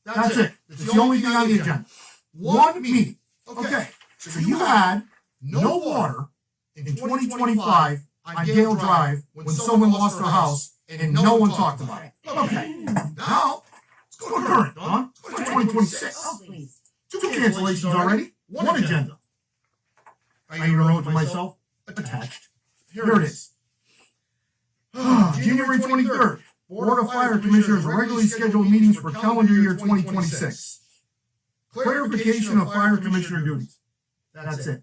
That's it. It's the only thing on the agenda. One meeting. Okay, so you had no water in 2025 on Gale Drive when someone lost their house and no one talked about it. Okay, now let's go to current, Don. Let's go to 2026. Oh, please. 2 cancellations already, one agenda. I even wrote to myself, attached. Here it is. January 23rd, Board of Fire Commissioners regularly scheduled meetings for calendar year 2026. Clarification of fire commissioner duties. That's it.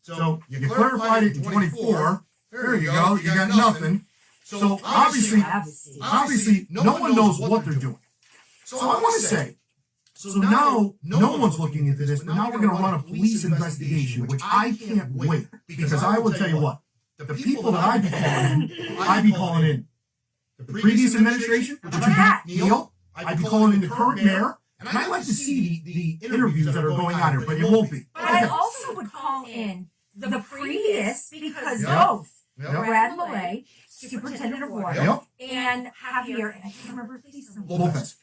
So you clarified it in 24. There you go. You got nothing. So obviously, no one knows what they're doing. So I want to say, so now no one's looking into this, but now we're going to run a police investigation, which I can't wait, because I will tell you what, the people that I'd be calling in the previous administration, which would be Neil. I'd be calling in the current mayor. And I'd like to see the interviews that are going on here, but it won't be. But I also would call in the previous, because Yep. both Yep. Brad Malay, Superintendent of Water, Yep. and Javier, and I can't remember his name,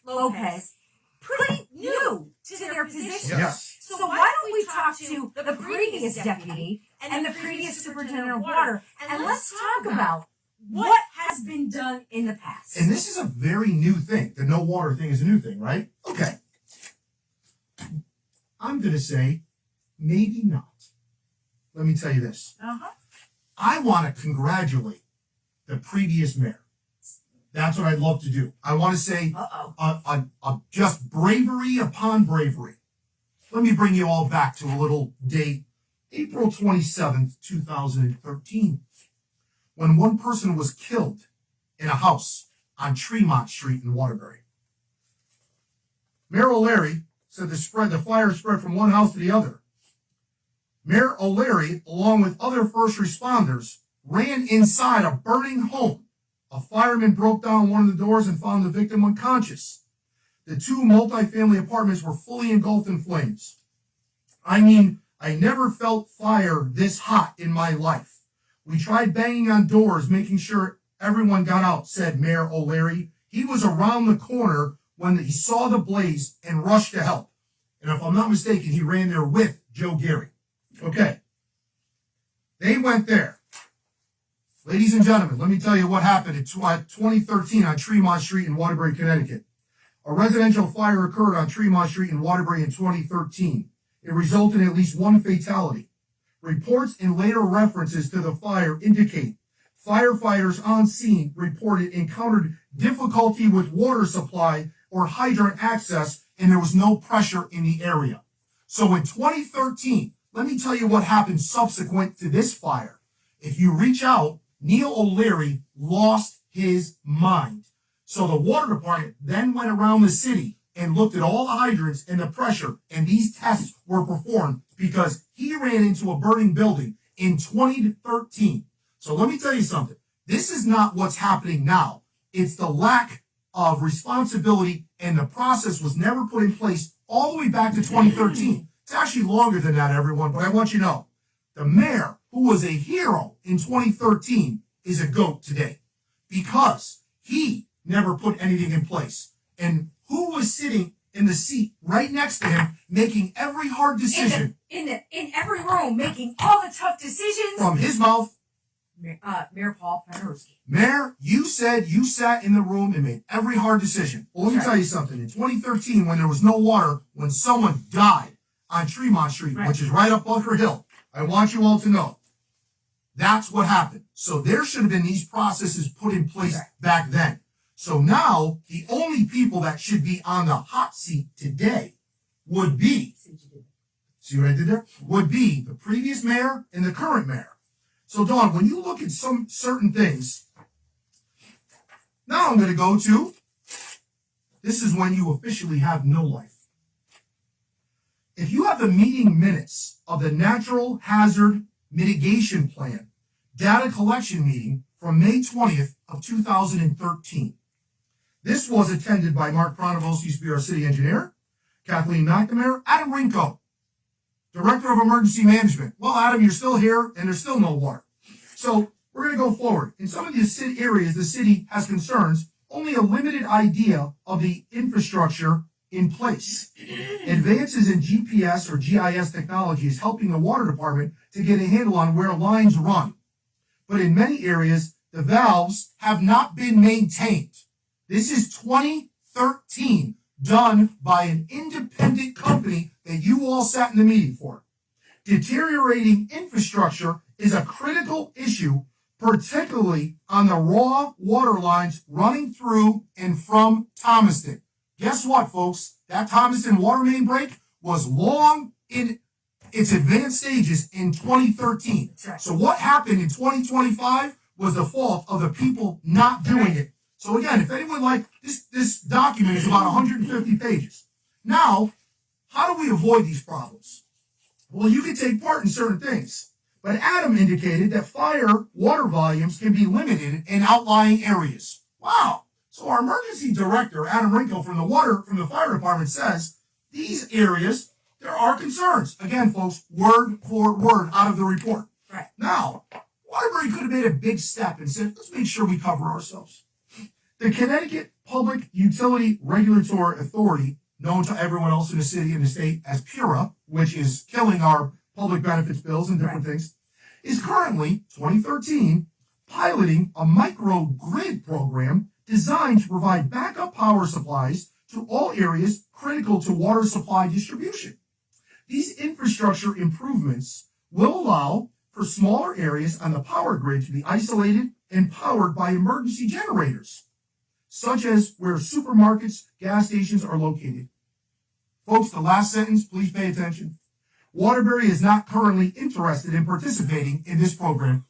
Lopez. pretty new to their positions. Yes. So why don't we talk to the previous deputy and the previous superintendent of water, and let's talk about what has been done in the past. And this is a very new thing. The no water thing is a new thing, right? Okay. I'm going to say maybe not. Let me tell you this. I want to congratulate the previous mayor. That's what I'd love to do. I want to say just bravery upon bravery. Let me bring you all back to a little date, April 27th, 2013, when one person was killed in a house on Tremont Street in Waterbury. Mayor O'Leary said the fire spread from one house to the other. Mayor O'Leary, along with other first responders, ran inside a burning home. A fireman broke down one of the doors and found the victim unconscious. The 2 multifamily apartments were fully engulfed in flames. I mean, I never felt fire this hot in my life. We tried banging on doors, making sure everyone got out, said Mayor O'Leary. He was around the corner when he saw the blaze and rushed to help. And if I'm not mistaken, he ran there with Joe Gary. Okay. They went there. Ladies and gentlemen, let me tell you what happened in 2013 on Tremont Street in Waterbury, Connecticut. A residential fire occurred on Tremont Street in Waterbury in 2013. It resulted in at least 1 fatality. Reports and later references to the fire indicate firefighters on scene reported encountered difficulty with water supply or hydrant access, and there was no pressure in the area. So in 2013, let me tell you what happened subsequent to this fire. If you reach out, Neil O'Leary lost his mind. So the water department then went around the city and looked at all the hydrants and the pressure, and these tests were performed because he ran into a burning building in 2013. So let me tell you something. This is not what's happening now. It's the lack of responsibility, and the process was never put in place all the way back to 2013. It's actually longer than that, everyone, but I want you to know. The mayor, who was a hero in 2013, is a goat today because he never put anything in place. And who was sitting in the seat right next to him making every hard decision? In every room, making all the tough decisions. From his mouth. Mayor Paul Penrosky. Mayor, you said you sat in the room and made every hard decision. Well, let me tell you something. In 2013, when there was no water, when someone died on Tremont Street, which is right up Bunker Hill, I want you all to know that's what happened. So there should have been these processes put in place back then. So now the only people that should be on the hot seat today would be, see what I did there? Would be the previous mayor and the current mayor. So Dawn, when you look at some certain things, now I'm going to go to, this is when you officially have no life. If you have the meeting minutes of the Natural Hazard Mitigation Plan data collection meeting from May 20th of 2013, this was attended by Mark Pronovost, used to be our city engineer, Kathleen McNamara, Adam Rinko, Director of Emergency Management. Well, Adam, you're still here, and there's still no water. So we're going to go forward. In some of these areas, the city has concerns, only a limited idea of the infrastructure in place. Advances in GPS or GIS technology is helping the water department to get a handle on where lines run. But in many areas, the valves have not been maintained. This is 2013, done by an independent company that you all sat in the meeting for. Deteriorating infrastructure is a critical issue, particularly on the raw water lines running through and from Thomaston. Guess what, folks? That Thomaston water main break was long in its advanced stages in 2013. So what happened in 2025 was the fault of the people not doing it. So again, if anyone like this document is about 150 pages. Now, how do we avoid these problems? Well, you can take part in certain things, but Adam indicated that fire water volumes can be limited in outlying areas. Wow. So our emergency director, Adam Rinko from the fire department says, these areas, there are concerns. Again, folks, word for word out of the report. Right. Now, Waterbury could have made a big step and said, let's make sure we cover ourselves. The Connecticut Public Utility Regulatory Authority, known to everyone else in the city and the state as PURA, which is killing our public benefits bills and different things, is currently, 2013, piloting a microgrid program designed to provide backup power supplies to all areas critical to water supply distribution. These infrastructure improvements will allow for smaller areas on the power grid to be isolated and powered by emergency generators, such as where supermarkets, gas stations are located. Folks, the last sentence, please pay attention. Waterbury is not currently interested in participating in this program.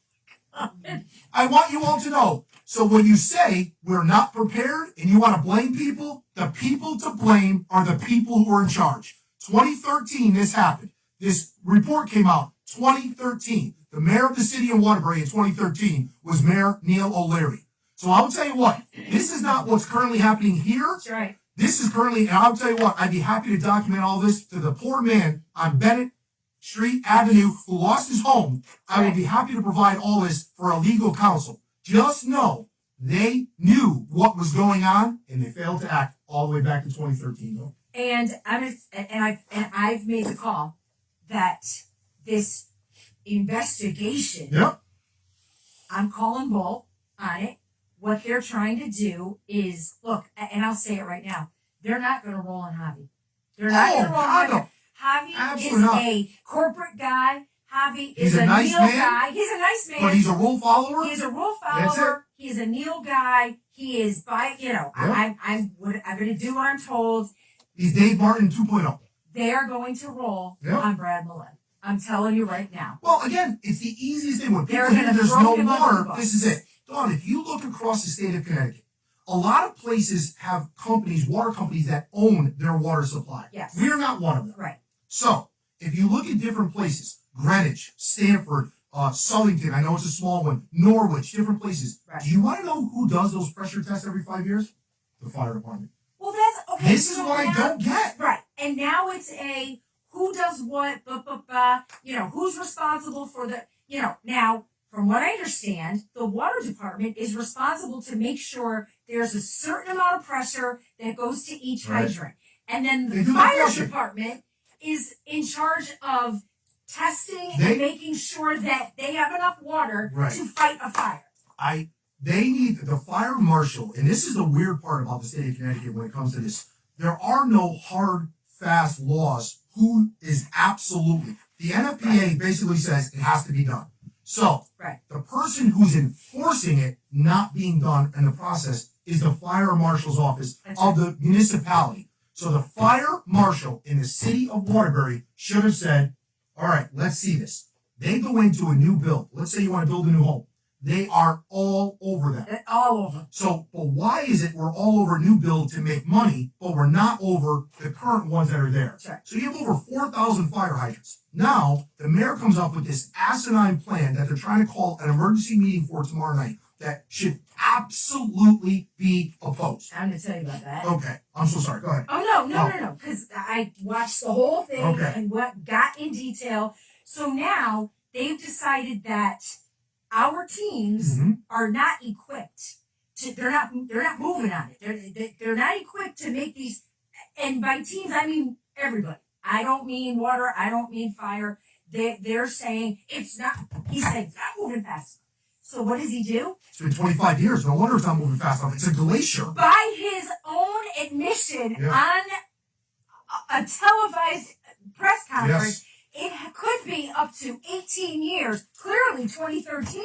I want you all to know. So when you say we're not prepared and you want to blame people, the people to blame are the people who are in charge. 2013, this happened. This report came out 2013. The mayor of the city of Waterbury in 2013 was Mayor Neil O'Leary. So I'll tell you what, this is not what's currently happening here. That's right. This is currently, and I'll tell you what, I'd be happy to document all this to the poor man on Bennett Street Avenue who lost his home. I would be happy to provide all this for a legal counsel. Just know they knew what was going on and they failed to act all the way back to 2013. Though. And I've made the call that this investigation. Yep. I'm calling bull on it. What they're trying to do is look, and I'll say it right now. They're not going to roll on Javi. They're not going to roll on Javi. Javi is a corporate guy. Javi is a nice Neil guy. He's a nice man. But he's a rule follower? He's a rule follower. He's a Neil guy. He is I'm going to do what I'm told. He's Dave Martin 2.0. They are going to roll on Brad Millett. I'm telling you right now. Well, again, it's the easiest thing. When people hear there's no water, this is it. Dawn, if you look across the state of Connecticut, a lot of places have companies, water companies that own their water supply. Yes. We are not one of them. Right. So, if you look at different places, Greenwich, Stanford, Southington, I know it's a small one, Norwich, different places. Right. Do you want to know who does those pressure tests every 5 years? The fire department. Well, that's okay. This is what I don't get. Right. And now it's a who does what, who's responsible for the, now, from what I understand, the water department is responsible to make sure there's a certain amount of pressure that goes to each hydrant. And then the fire department is in charge of testing and making sure that they have enough water to fight a fire. They need the fire marshal, and this is the weird part about the state of Connecticut when it comes to this. There are no hard, fast laws. Who is absolutely. The NFPA basically says it has to be done. So, the person who's enforcing it not being done in the process is the fire marshal's office of the municipality. So the fire marshal in the city of Waterbury should have said, all right, let's see this. They go into a new build. Let's say you want to build a new home. They are all over that. All over. So, but why is it we're all over new build to make money, but we're not over the current ones that are there? Sure. So you have over 4,000 fire hydrants. Now, the mayor comes up with this asinine plan that they're trying to call an emergency meeting for tomorrow night that should absolutely be opposed. I'm going to tell you about that. Okay. I'm so sorry. Go ahead. Oh, no. Because I watched the whole thing and what got in detail. So now they've decided that our teams are not equipped to. They're not moving on it. They're not equipped to make these. And by teams, I mean everybody. I don't mean water. I don't mean fire. They're saying it's not. He said it's not moving fast. So what does he do? It's been 25 years. No wonder it's not moving fast enough. It's a glacier. By his own admission on a televised press conference. It could be up to 18 years. Clearly, 2013.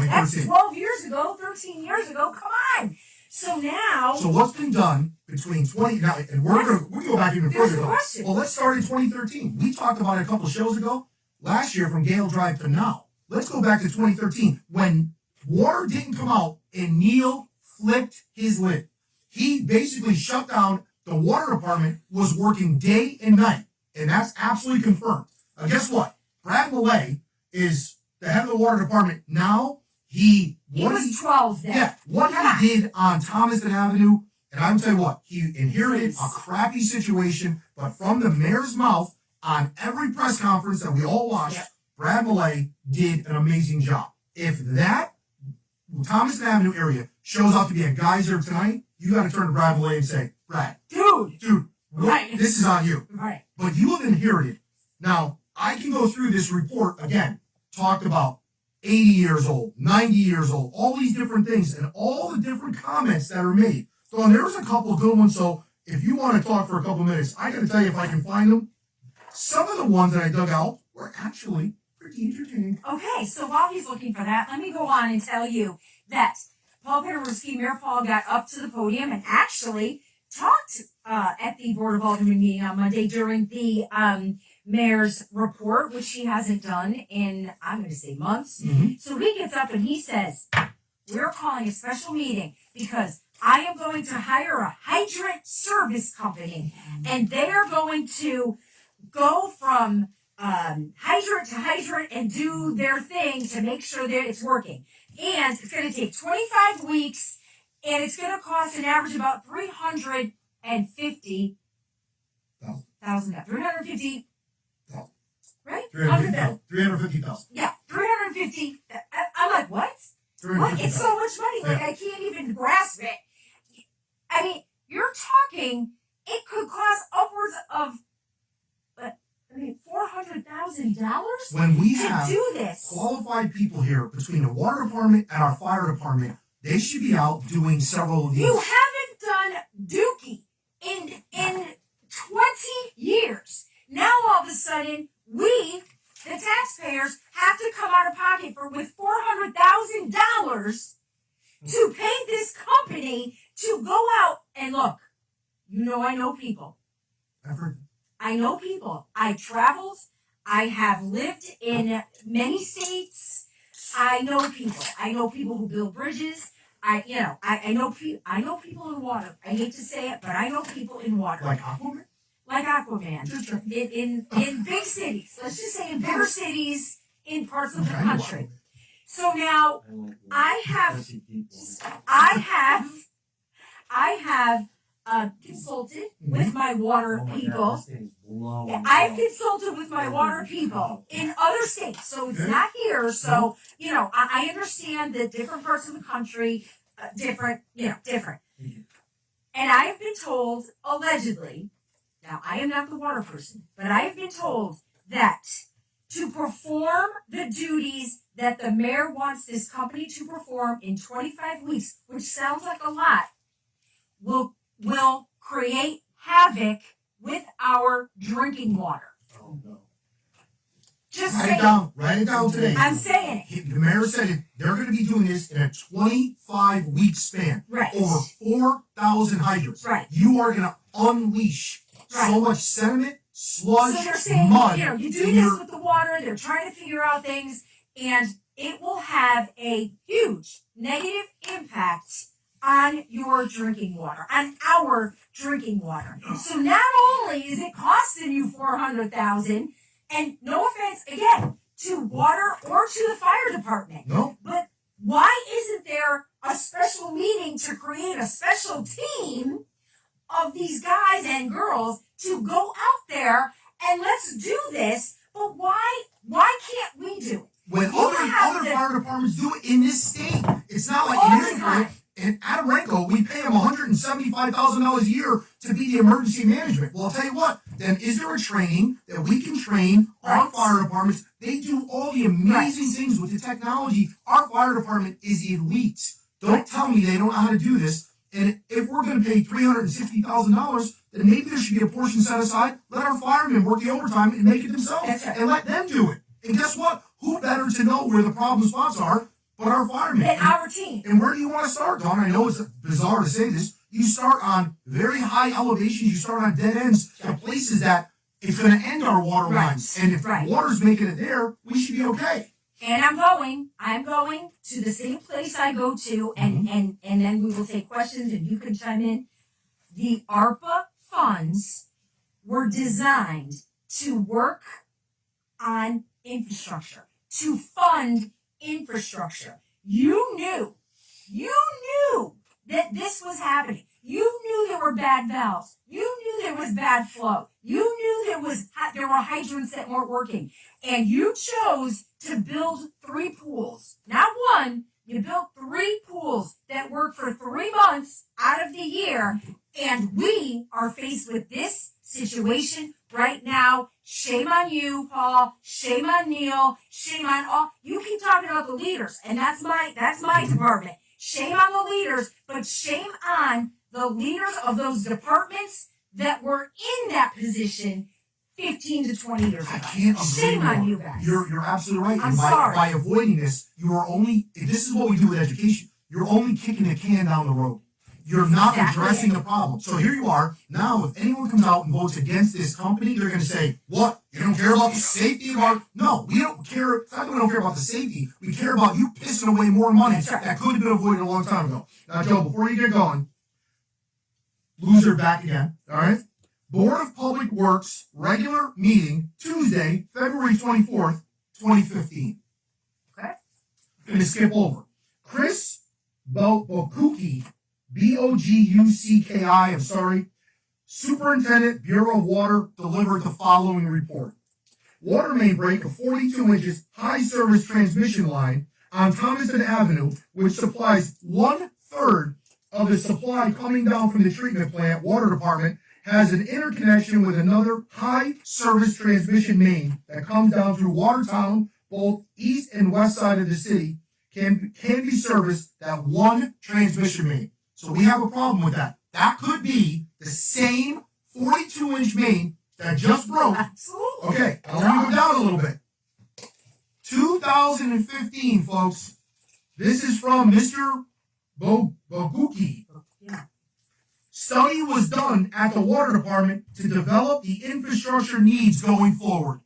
That's 12 years ago, 13 years ago. Come on. So now. So what's been done between 20 now, and we're gonna go back even further. Well, let's start in 2013. We talked about it a couple shows ago. Last year, from Gale Drive to now. Let's go back to 2013 when water didn't come out and Neil flipped his lid. He basically shut down. The water department was working day and night, and that's absolutely confirmed. Guess what? Brad Millay is the head of the water department now. He was 12 then. Yeah, what he did on Thomaston Avenue, and I will tell you what, he inherited a crappy situation, but from the mayor's mouth on every press conference that we all watched, Brad Millay did an amazing job. If that Thomaston Avenue area shows out to be a geyser tonight, you got to turn to Brad Millay and say, Brad, dude, this is on you. Right. But you have inherited. Now, I can go through this report again, talked about 80 years old, 90 years old, all these different things, and all the different comments that are made. So, and there's a couple of good ones. So, if you want to talk for a couple minutes, I got to tell you if I can find them. Some of the ones that I dug out were actually pretty entertaining. Okay, so while he's looking for that, let me go on and tell you that Paul Penderuski, Mayor Paul, got up to the podium and actually talked at the Board of Aldermen meeting on Monday during the mayor's report, which he hasn't done in, I'm going to say, months. So he gets up and he says, we're calling a special meeting because I am going to hire a hydrant service company, and they are going to go from hydrant to hydrant and do their thing to make sure that it's working. And it's going to take 25 weeks, and it's going to cost an average about $350,000. Right? 350,000. Yeah, 350. I'm like, what? What? It's so much money. Like, I can't even grasp it. I mean, you're talking, it could cost upwards of $400,000 when we to have do this. Qualified people here between the water department and our fire department. They should be out doing several of these. You haven't done Dookie in 20 years. Now all of a sudden, we, the taxpayers, have to come out of pocket with $400,000 to pay this company to go out and look. You know, I know people. I've heard. I know people. I traveled. I have lived in many states. I know people. I know people who build bridges. I know people in water. I hate to say it, but I know people in water. Like Aquaman? Like Aquaman. Just checking. In big cities. Let's just say in bigger cities in parts of the I know country. Aquaman. So now I have consulted with my water people. I've consulted with my water people in other states, so it's not here. So, I understand that different parts of the country, different. And I have been told, allegedly, now I am not the water person, but I have been told that to perform the duties that the mayor wants this company to perform in 25 weeks, which sounds like a lot, will create havoc with our drinking water. Oh, no. Just Write saying. it down today. I'm saying it. The mayor said it. They're going to be doing this in a 25-week span. Right. Over 4,000 hydrants. Right. You are going to unleash so much sediment, sludge, So they're saying, mud. you do this with the water, they're trying to figure out things, and it will have a huge negative impact on your drinking water, on our drinking water. So not only is it costing you $400,000, and no offense again to water or to the fire department, No. but why isn't there a special meeting to create a special team of these guys and girls to go out there and let's do this? But why can't we do it? When You other have to- fire departments do it in this state, it's not like All in the Israel. time. In Adarenko, we pay them $175,000 a year to be the emergency management. Well, I'll tell you what. Then is there a training that we can train our Right. fire departments? They do all the amazing Right. things with the technology. Our fire department is elite. Don't Right. tell me they don't know how to do this. And if we're going to pay $360,000, then maybe there should be a portion set aside. Let our firemen work the overtime and make it themselves, That's right. and let them do it. And guess what? Who better to know where the problem spots are but our firemen? And our team. And where do you want to start, Don? I know it's bizarre to say this. You start on very high elevations. You start on dead ends, the places that it's going to end our water Right. lines. And if Right. water's making it there, we should be okay. And I'm going to the same place I go to, and then we will take questions and you can chime in. The ARPA funds were designed to work on infrastructure, to fund infrastructure. You knew that this was happening. You knew there were bad valves. You knew there was bad flow. You knew there were hydrants that weren't working. And you chose to build 3 pools. Not one, you built 3 pools that worked for 3 months out of the year. And we are faced with this situation right now. Shame on you, Paul. Shame on Neil. Shame on all. You keep talking about the leaders, and that's my department. Shame on the leaders, but shame on the leaders of those departments that were in that position 15 to 20 years ago. I can't agree Shame more. on you guys. You're absolutely right. I'm And sorry. by avoiding this, you are only, this is what we do with education. You're only kicking the can down the road. You're not Exactly. addressing the problem. So here you are. Now, if anyone comes out and votes against this company, they're going to say, what? You don't care about the safety of our... No, we don't care. It's not that we don't care about the safety. We care about you pissing away more money That's right. that could have been avoided a long time ago. Now, Joe, before you get going, loser back again, all right? Board of Public Works regular meeting Tuesday, February 24th, 2015. Okay. I'm going to skip over. Chris Bogucki, Bogucki, I'm sorry, Superintendent, Bureau of Water, delivered the following report. Water main break of 42 inches high service transmission line on Thomason Avenue, which supplies 1/3 of the supply coming down from the treatment plant water department, has an interconnection with another high service transmission main that comes down through Watertown, both east and west side of the city, can be serviced that one transmission main. So we have a problem with that. That could be the same 42-inch main that just broke. Absolutely. Okay, I want to go down a little bit. 2015, folks. This is from Mr. Bogucki. Yeah. Study was done at the water department to develop the infrastructure needs going forward.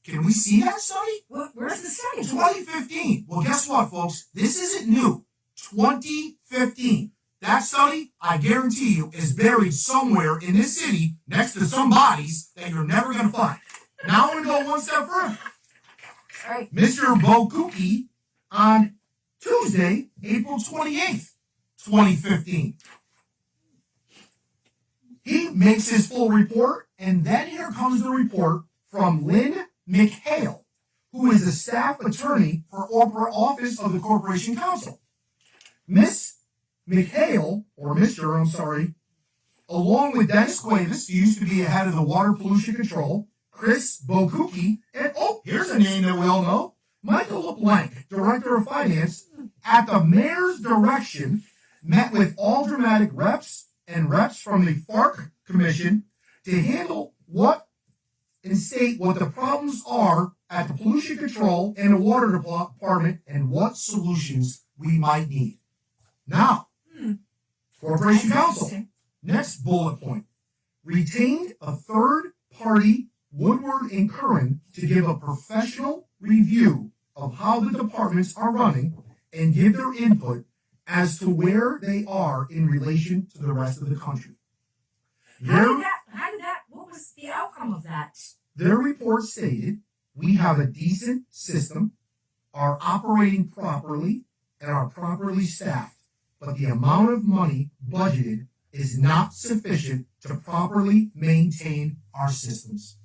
Can we see that study? Where's the study? 2015. Well, guess what, folks? This isn't new. 2015. 2015. That study, I guarantee you, is buried somewhere in this city next to some bodies that you're never going to find. Now I'm going to go one step further. All right. Mr. Bokuki on Tuesday, April 28th, 2015. He makes his full report, and then here comes the report from Lynn McHale, who is the staff attorney for Office of the Corporation Counsel. Miss McHale, or Mr., I'm sorry, along with Dennis Cuevas, who used to be head of the Water Pollution Control, Chris Bokuki, and here's a name that we all know, Michael LeBlanc, Director of Finance, at the mayor's direction, met with all dramatic reps and reps from the FARC Commission to handle and state what the problems are at the pollution control and the water department and what solutions we might need. Now, Corporation Counsel, next bullet point, retained a third party, Woodward and Curran, to give a professional review of how the departments are running and give their input as to where they are in relation to the rest of the country. What was the outcome of that? Their report stated, we have a decent system, are operating properly, and are properly staffed, but the amount of money budgeted is not sufficient to properly maintain our systems.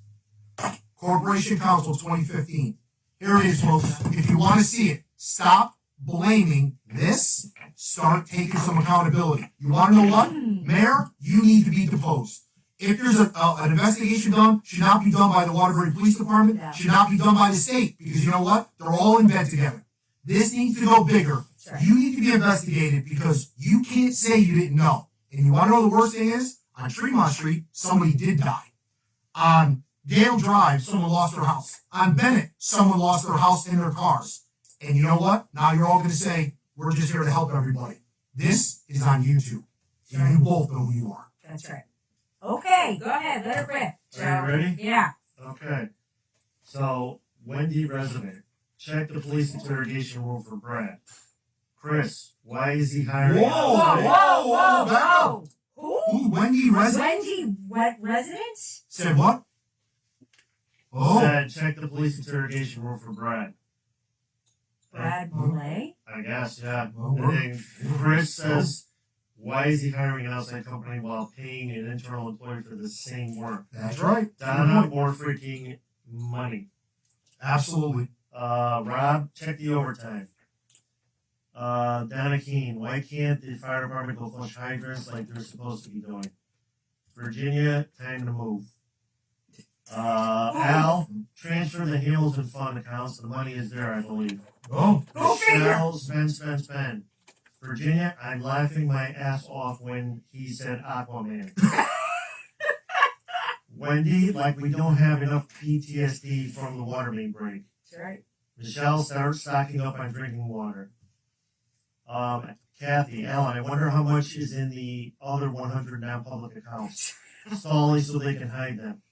Corporation Counsel 2015. Here it is, folks. If you want to see it, stop blaming this. Start taking some accountability. You want to know what? Mayor, you need to be deposed. If there's an investigation done, should not be done by the Waterbury Police Department, should not be done by the state, because you know what? They're all in bed together. This needs to go bigger. Right. You need to be investigated because you can't say you didn't know. And you want to know the worst thing is? On Tremont Street, somebody did die. On Gale Drive, someone lost their house. On Bennett, someone lost their house and their cars. And you know what? Now you're all going to say, we're just here to help everybody. This is on YouTube. And you both know who you are. That's right. Okay, go ahead. Let it rip. Are you ready? Yeah. Okay. So, Wendy resident. Check the police interrogation room for Brad. Chris, why is he hiring? Whoa. Who? Wendy resident? Resident? Said what? Said check the police interrogation room for Brad. Brad Millay? I guess, yeah. Well, And then Chris says, why is he hiring an outside company while paying an internal employee for the same work? That's right. Donna, more freaking money. Absolutely. Rob, check the overtime. Donna Keene, why can't the fire department go flush hydrants like they're supposed to be doing? Virginia, time to move. Al, transfer the Hamilton Fund accounts. The money is there, I believe. Go figure. Spend. Virginia, I'm laughing my ass off when he said Aquaman. Wendy, like we don't have enough PTSD from the water main break. That's right. Michelle, start stocking up on drinking water. Kathy, Ellen, I wonder how much is in the other 100 non-public accounts. Solely so they can hide them.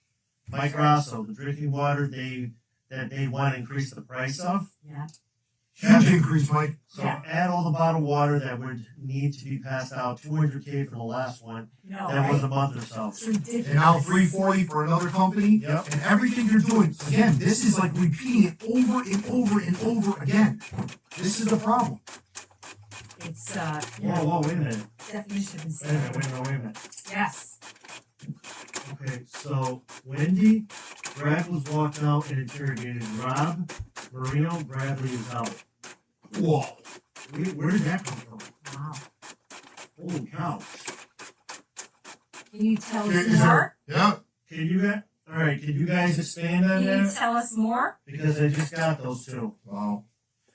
Mike Rosso, the drinking water that they want to increase the price of. Yeah. Huge increase, Mike. So add all the bottled water that would need to be passed out. $200K for the last one. No, That was a right? month or so. It's ridiculous. And now $340 for another company. Yep. And everything you're doing, again, this is like repeating it over and over and over again. This is the problem. It's, Whoa, wait a minute. definition of Wait a minute, insanity. wait a minute. Yes. Okay, so Wendy, Brad was walked out and interrogated. Rob, Marino, Bradley is out. Whoa. Where did that come from? Wow. Holy cow. Can you tell Is us more? there? Yeah. Can you guys expand on Can you that? tell us more? Because I just got those two. Wow.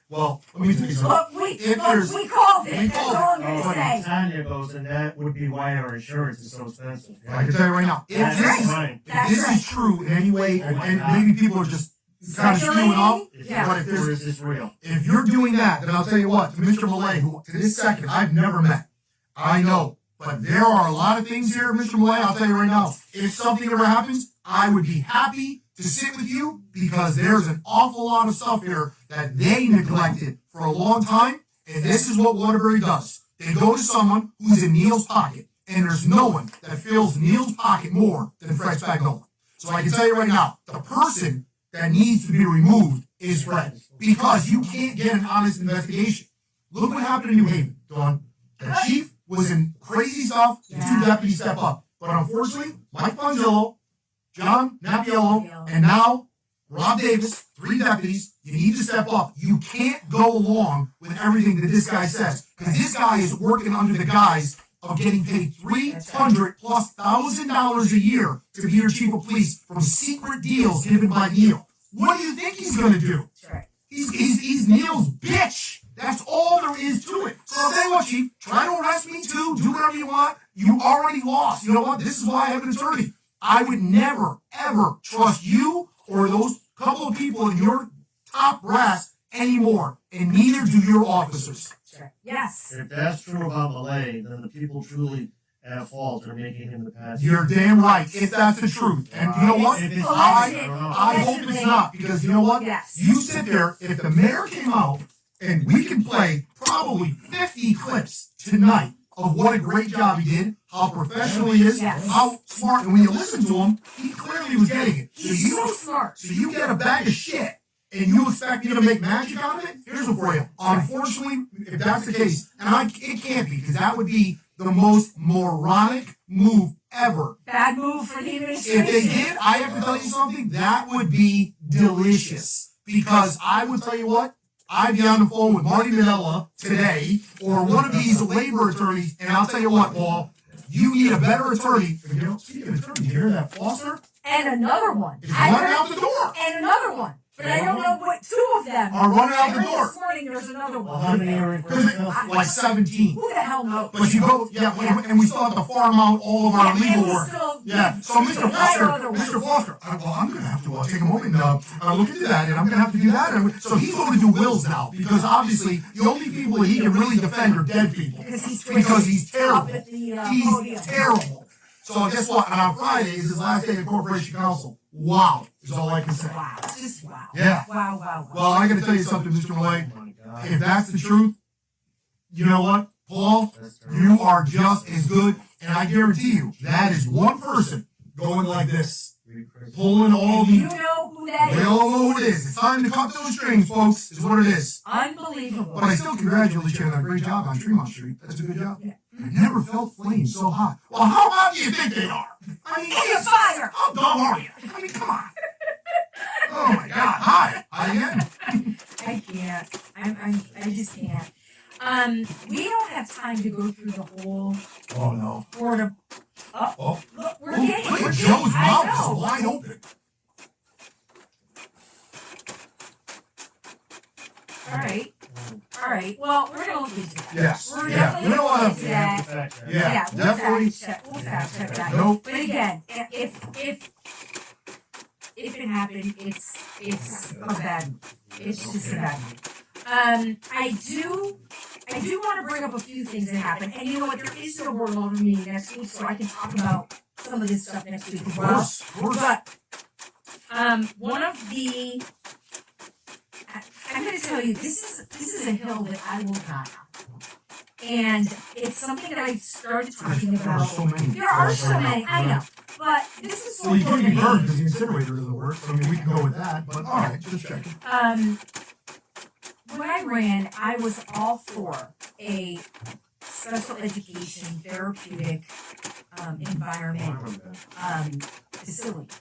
Well, let me tell you something. We called it. We That's called all I'm Oh, going to but say. Tanya goes, and that would be why our insurance is so expensive. I can tell you right now. If That's this right. is Fine. That's this right. is true in any way, Oh my and God. maybe people are just kind of spewing off. Is Yeah. But if this, or there's is this real? if you're doing that, then I'll tell you what, to Mr. Millay, who to this second I've never met. I know. But there are a lot of things here, Mr. Millay, I'll tell you right now. If something ever happens, I would be happy to sit with you because there's an awful lot of stuff here that they neglected for a long time. And this is what Waterbury does. They go to someone who's in Neil's pocket, and there's no one that fills Neil's pocket more than Fred Spagnola. So I can tell you right now, the person that needs to be removed is Fred, because you can't get an honest investigation. Look what happened in New Haven, Dawn. The chief was in crazy stuff, and two deputies step up. But unfortunately, Mike Bonzillo, John Napiello, and now Rob Davis, 3 deputies, you need to step up. You can't go along with everything that this guy says, because this guy is working under the guise of getting paid $300,000+ a year to be your chief of police from secret deals given by Neil. What do you think he's going to do? He's Neil's bitch. That's all there is to it. So I'll tell you what, Chief, try to arrest me too. Do whatever you want. You already lost. You know what? This is why I have an attorney. I would never, ever trust you or those couple of people in your top brass anymore, and neither do your officers. Yes. If that's true about Malay, then the people truly at fault are making him the passenger. You're damn right, if that's the truth. And you know what? I hope it's not, because you know what? Yes. You sit there, if the mayor came out, and we can play probably 50 clips tonight of what a great job he did, how professional he is, how smart, and when you listen to him, he clearly was getting it. He's so smart. So you get a bag of shit, and you expect me to make magic out of it? Here's one for you. Unfortunately, if that's the case, and it can't be, because that would be the most moronic move ever. Bad move for the administration. If they did, I have to tell you something, that would be delicious. Because I would tell you what, I'd be on the phone with Marty Minella today, or one of these labor attorneys, and I'll tell you what, Paul, you need a better attorney. You know, speaking of attorney, you hear that, Foster? And another one. Is running out the door. And another one. But I don't know what 2 of them are running out the door. This morning there's another one. How many are in like 17. Who the hell knows? But you go, and we still have to farm out all of our legal work. So Mr. Foster, I'm going to have to take a moment and look into that, and I'm going to have to do that. And so he's going to do wills now, because obviously the only people that he can really defend are dead people. Because he's terrible. He's terrible. So guess what? And on Friday is his last day in Corporation Council. Wow, is all I can say. Wow, just wow. Yeah. Wow. Well, I got to tell you something, Mr. Malay. If that's the truth, you know what, Paul? You are just as good, and I guarantee you, that is one person going like this, pulling all the. You know who that is. We all know who it is. It's time to cut those strings, folks. Is what it is. Unbelievable. But I still congratulate you on a great job on Tremont Street. That's a good job. Yeah. I never felt flames so hot. Well, how hot do you think they are? I mean, It's a fire. how dumb are you? I mean, come on. Oh my God! Hi again. I can't. I just can't. We don't have time to go through the whole Oh no. board of. Oh. Look, we're getting. Look We're at getting. Joe's I mouth know. is wide open. All right. Well, we're gonna look into that. Yes. We're Yeah. definitely You know gonna what? look into that. Yeah. We'll Definitely. fact check that. Nope. But again, if it happened, it's a bad move. It's just a bad move. I do want to bring up a few things that happened, and you know what? There is no board level meeting next week, so I can talk about some of this stuff next week as well. Of course. But one of the I'm going to tell you, this is a hill that I will die on. And it's something that I started talking There are about. so many. There are so many, I know. But this is so Well, you can't important be to burned me. because the incinerator doesn't work. I mean, we can go with that, but all right, just checking. When I ran, I was all for a special education, therapeutic environment facility.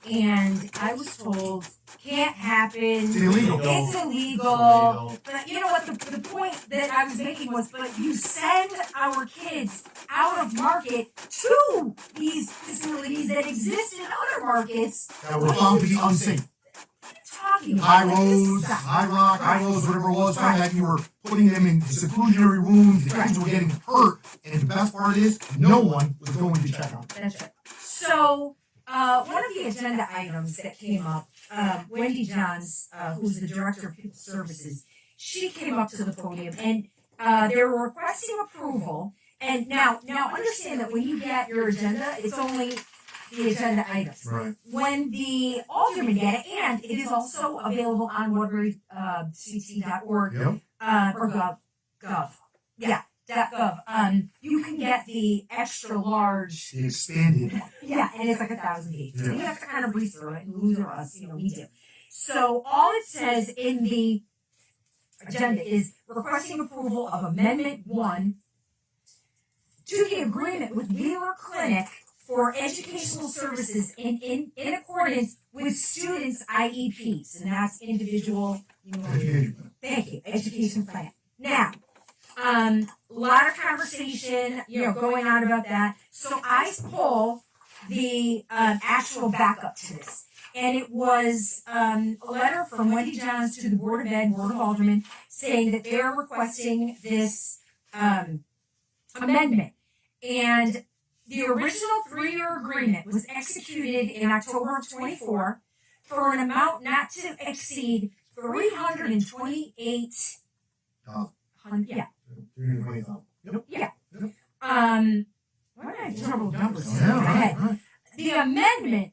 And I was told, can't happen. It's illegal. It's illegal. But you know what? The point that I was making was, but you send our kids out of market to these facilities that exist in other markets. That were found to be unsafe. Talking about High roads, high rock, high roads, whatever it was, found that you were putting them in seclusionary rooms, the kids were getting hurt, and the best part is, no one was going to check on them. That's right. So, one of the agenda items that came up, Wendy Johns, who's the Director of People Services, she came up to the podium and they were requesting approval. And now understand that when you get your agenda, it's only the agenda items. Right. When the aldermen get it, and it is also available on waterburyct.org Yep. or gov. Yeah. .gov. You can get the extra large. The expanded one. Yeah, and it's like 1,000 pages. Yeah. And you have to kind of breeze through it, and loser us, we do. So all it says in the agenda is requesting approval of Amendment 1 to the agreement with Wheeler Clinic for educational services in accordance with students' IEPs, and that's individual. Education. Thank you, education plan. Now, a lot of conversation, going on about that. So I pull the actual backup to this. And it was a letter from Wendy Johns to the Board of Ed, Board of Aldermen, saying that they're requesting this amendment. And the original 3-year agreement was executed in October of 24 for an amount not to exceed $328. Yeah. Yep. Yeah. Why did I have trouble with numbers? Yeah, Okay. right. The amendment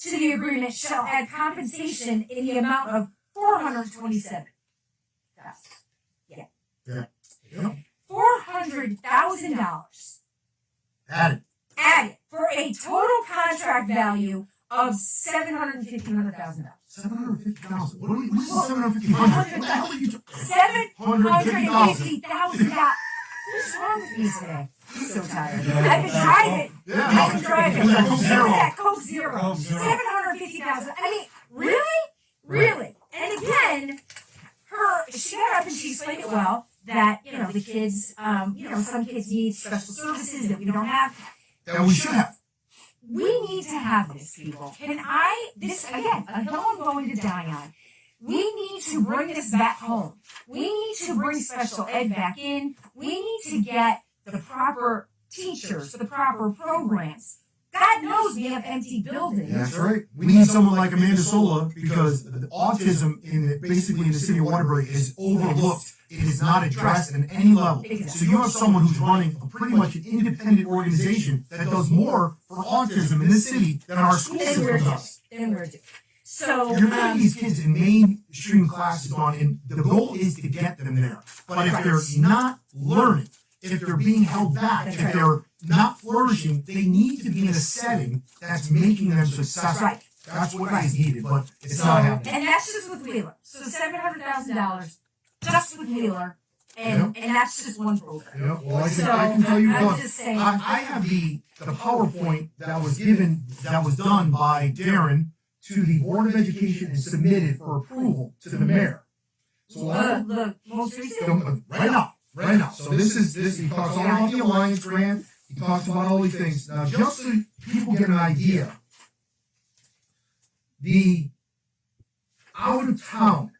to the agreement shall add compensation in the amount of $427. Yeah. Yeah. Yep. $400,000 Added. added for a total contract value of $750,000. 750,000. What is 750,000? What the hell are you talking? $750,000. What's wrong with me today? I'm so tired. I've been driving. Yeah. I've been driving. Yeah, Coke Zero. Yeah, Coke Zero. Coke Zero. 750,000. I mean, really? And again, she got up and she explained it well that, the kids, some kids need special services that we don't have. That we should have. We need to have this, people. This, again, a hill I'm going to die on. We need to bring this back home. We need to bring special ed back in. We need to get the proper teachers, the proper programs. God knows we have empty buildings. That's right. We need someone like Amanda Sola because the autism basically in the city of Waterbury is overlooked. It is not addressed at any level. So you have someone who's running pretty much an independent organization that does more for autism in this city than our school system does. So you're putting these kids in mainstream classes and the goal is to get them there. But if they're not learning, if they're being held back, if they're not flourishing, they need to be in a setting that's making them successful. Right. That's what is needed, but it's not happening. And that's just with Wheeler. So $700,000 just with Wheeler, and that's just one program. Yeah, well, I can tell you I'm what. just saying. I have the PowerPoint that was done by Darren to the Board of Education and submitted for approval to the mayor. So The most recent. Right now. So this he talks all about the Alliance grant. He talks about all these things. Now, just so people get an idea, the out of town.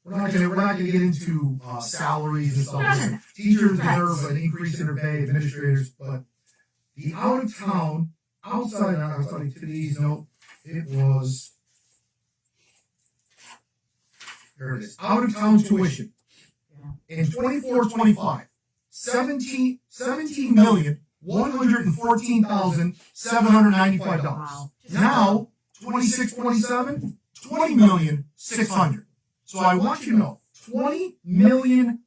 We're not gonna get into salaries and stuff. No. Teachers deserve an increase in their pay, administrators, but the out of town, outside. I was talking to these. No, it was. There it is. Out of town tuition. In 24-25, $17,114,795. Wow. Now, 26-27, $20,600,000. So I want you to know, $20 million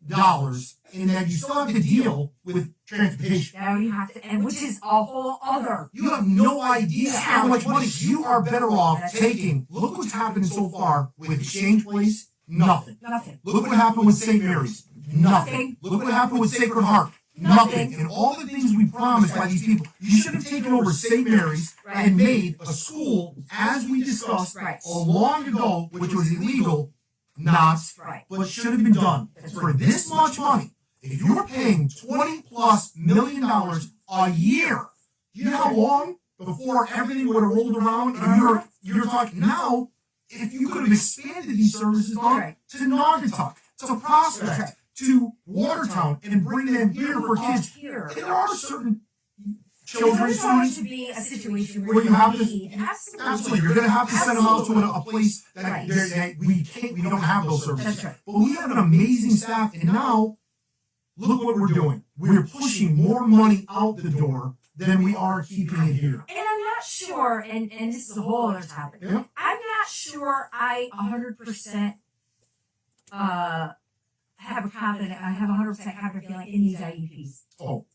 in that you still have to deal with transportation. Now you have to, and which is a whole other. You have no idea how much money you are better off taking. Look what's happened so far with Exchange Place. Nothing. Look what happened with St. Mary's. Nothing. Look what happened with Sacred Heart. Nothing. And all the things we promised by these people. You should have taken over St. Mary's and made a school, as we discussed long ago, which was illegal, but should have been done. For this much money, if you're paying $20+ million a year, you know how long before everything would have rolled around? And you're talking now, if you could have expanded these services on to Naugatuck, to Prospect, to Watertown, and bring them here for kids. And there are certain children, There's going students, to be a situation where you have to, need. absolutely, you're going to have to send them out to a place that we don't have those services. That's right. But we have an amazing staff, and now, look what we're doing. We're pushing more money out the door than we are keeping it here. And I'm not sure, and this is a whole other topic. I'm not sure I 100% have a 100% confident feeling in these IEPs. Oh,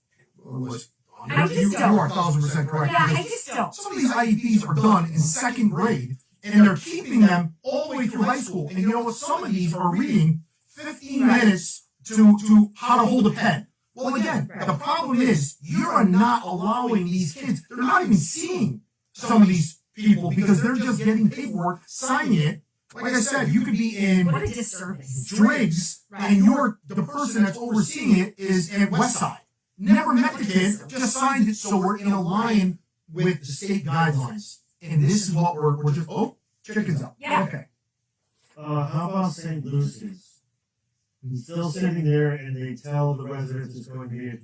was I just you don't. are 1,000% correct. Yeah, I because just don't. some of these IEPs are done in second grade, and they're keeping them all the way through high school. And you know what? Some of these are reading 15 minutes to how to hold a pen. Well, again, the problem is you are not allowing these kids. They're not even seeing some of these people because they're just getting paperwork, signing it. Like I said, you could be in What a disservice. Driggs, and the person that's overseeing it is at Westside. Never met the kid, just signed it, so we're in a line with the state guidelines. And this is what we're just, chickens up. Yeah. Okay. How about St. Lucy's? He's still sitting there, and they tell the residents it's going to be a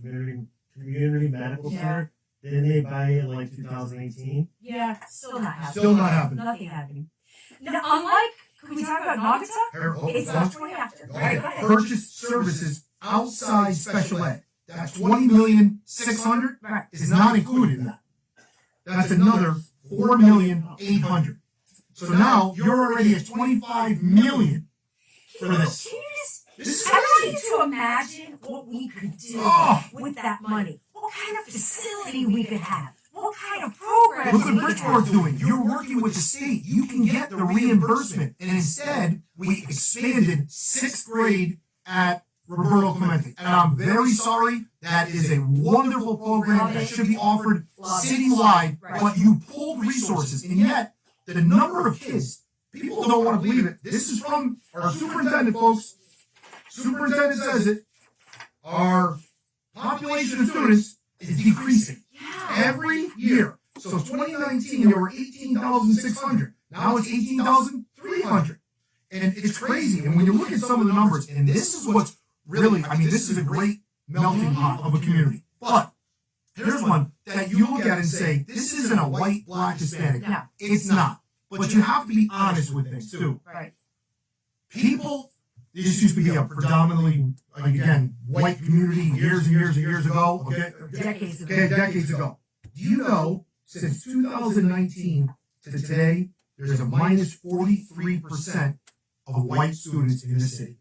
community medical center. Didn't they buy it in like 2018? Yeah, still not happening. Still not happening. Nothing happening. Now, unlike, can we talk about Naugatuck? It's not 20 after. All right, go ahead. Purchase services outside special ed. That 20,600,000 Right. is not included in that. That's another 4,800,000. So now you're already at 25 million for this. Can you just, This is I want crazy. you to imagine what we could do Oh. with that money. What kind of facility we could have. What kind of programs Look what we could Bridgeport's have. doing. You're working with the state. You can get the reimbursement. And instead, we expanded 6th grade at Roberto Clemente. And I'm very sorry. That is a wonderful program that should be offered citywide. But you pulled resources. And yet, the number of kids, people don't want to believe it. This is from our superintendent, folks. Superintendent says it. Our population of students is decreasing every year. So 2019, there were 18,600. Now it's 18,300. And it's crazy. And when you look at some of the numbers, and this is what's really, this is a great melting pot of a community. But here's one that you look at and say, this isn't a white, black, Hispanic. No. It's not. But you have to be honest with things, too. Right. People, this used to be a predominantly, again, white community years and years and years ago. Okay, Decades ago. Okay, decades ago. Do you know, since 2019 to today, there's a minus 43% of white students in the city.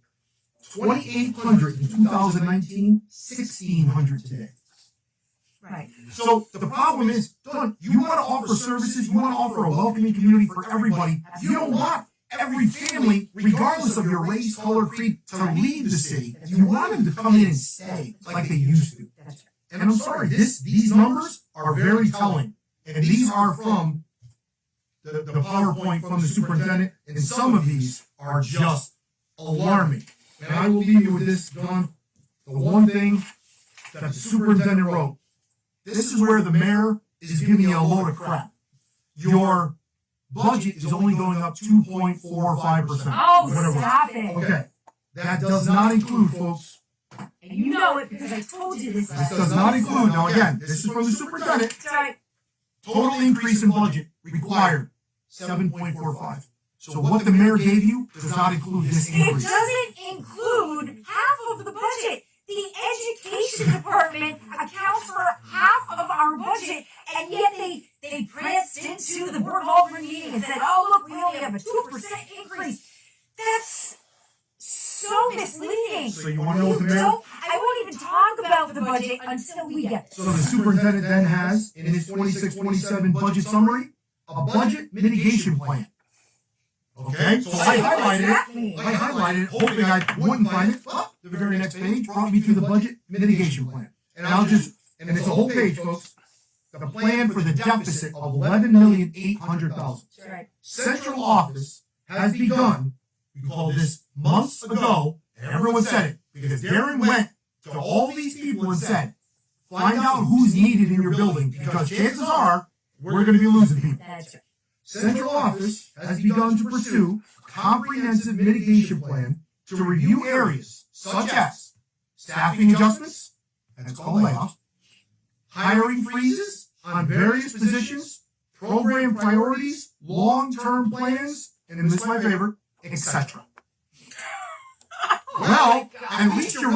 2,800 in 2019, 1,600 today. Right. So the problem is, Don, you want to offer services, you want to offer a welcoming community for everybody. You don't want every family, regardless of your race, color, creed, to leave the city. You want them to come in and stay like they used to. That's right. And I'm sorry, these numbers are very telling. And these are from the PowerPoint from the superintendent, and some of these are just alarming. And I will leave you with this, Don. The one thing that the superintendent wrote, this is where the mayor is giving you a load of crap. Your budget is only going up 2.45%. Oh, whatever. stop it. Okay. That does not include, folks. And you know it because I told you this. This does not include, now again, this is from the superintendent. That's right. Total increase in budget required 7.45. So what the mayor gave you does not include this It increase. doesn't include half of the budget. The education department accounts for half of our budget, and yet they pranced into the board of alderman meeting and said, "Oh, look, we only have a 2% increase." That's so misleading. So you want to know what the mayor? I won't even talk about the budget until we get it. So the superintendent then has, in his 26-27 budget summary, a budget mitigation plan. Okay, so I highlighted it, hoping I wouldn't find it. But the very next page brought me to the budget mitigation plan. And and it's a whole page, folks. The plan for the deficit of 11,800,000. That's right. Central office has begun, we called this months ago, and everyone said it, because Darren went to all these people and said, find out who's needed in your building, because chances are, we're going to be losing people. That's right. Central office has begun to pursue a comprehensive mitigation plan to review areas such as staffing adjustments, that's called layoffs, hiring freezes on various positions, program priorities, long-term plans, and this is my favorite, etc. Well, at least you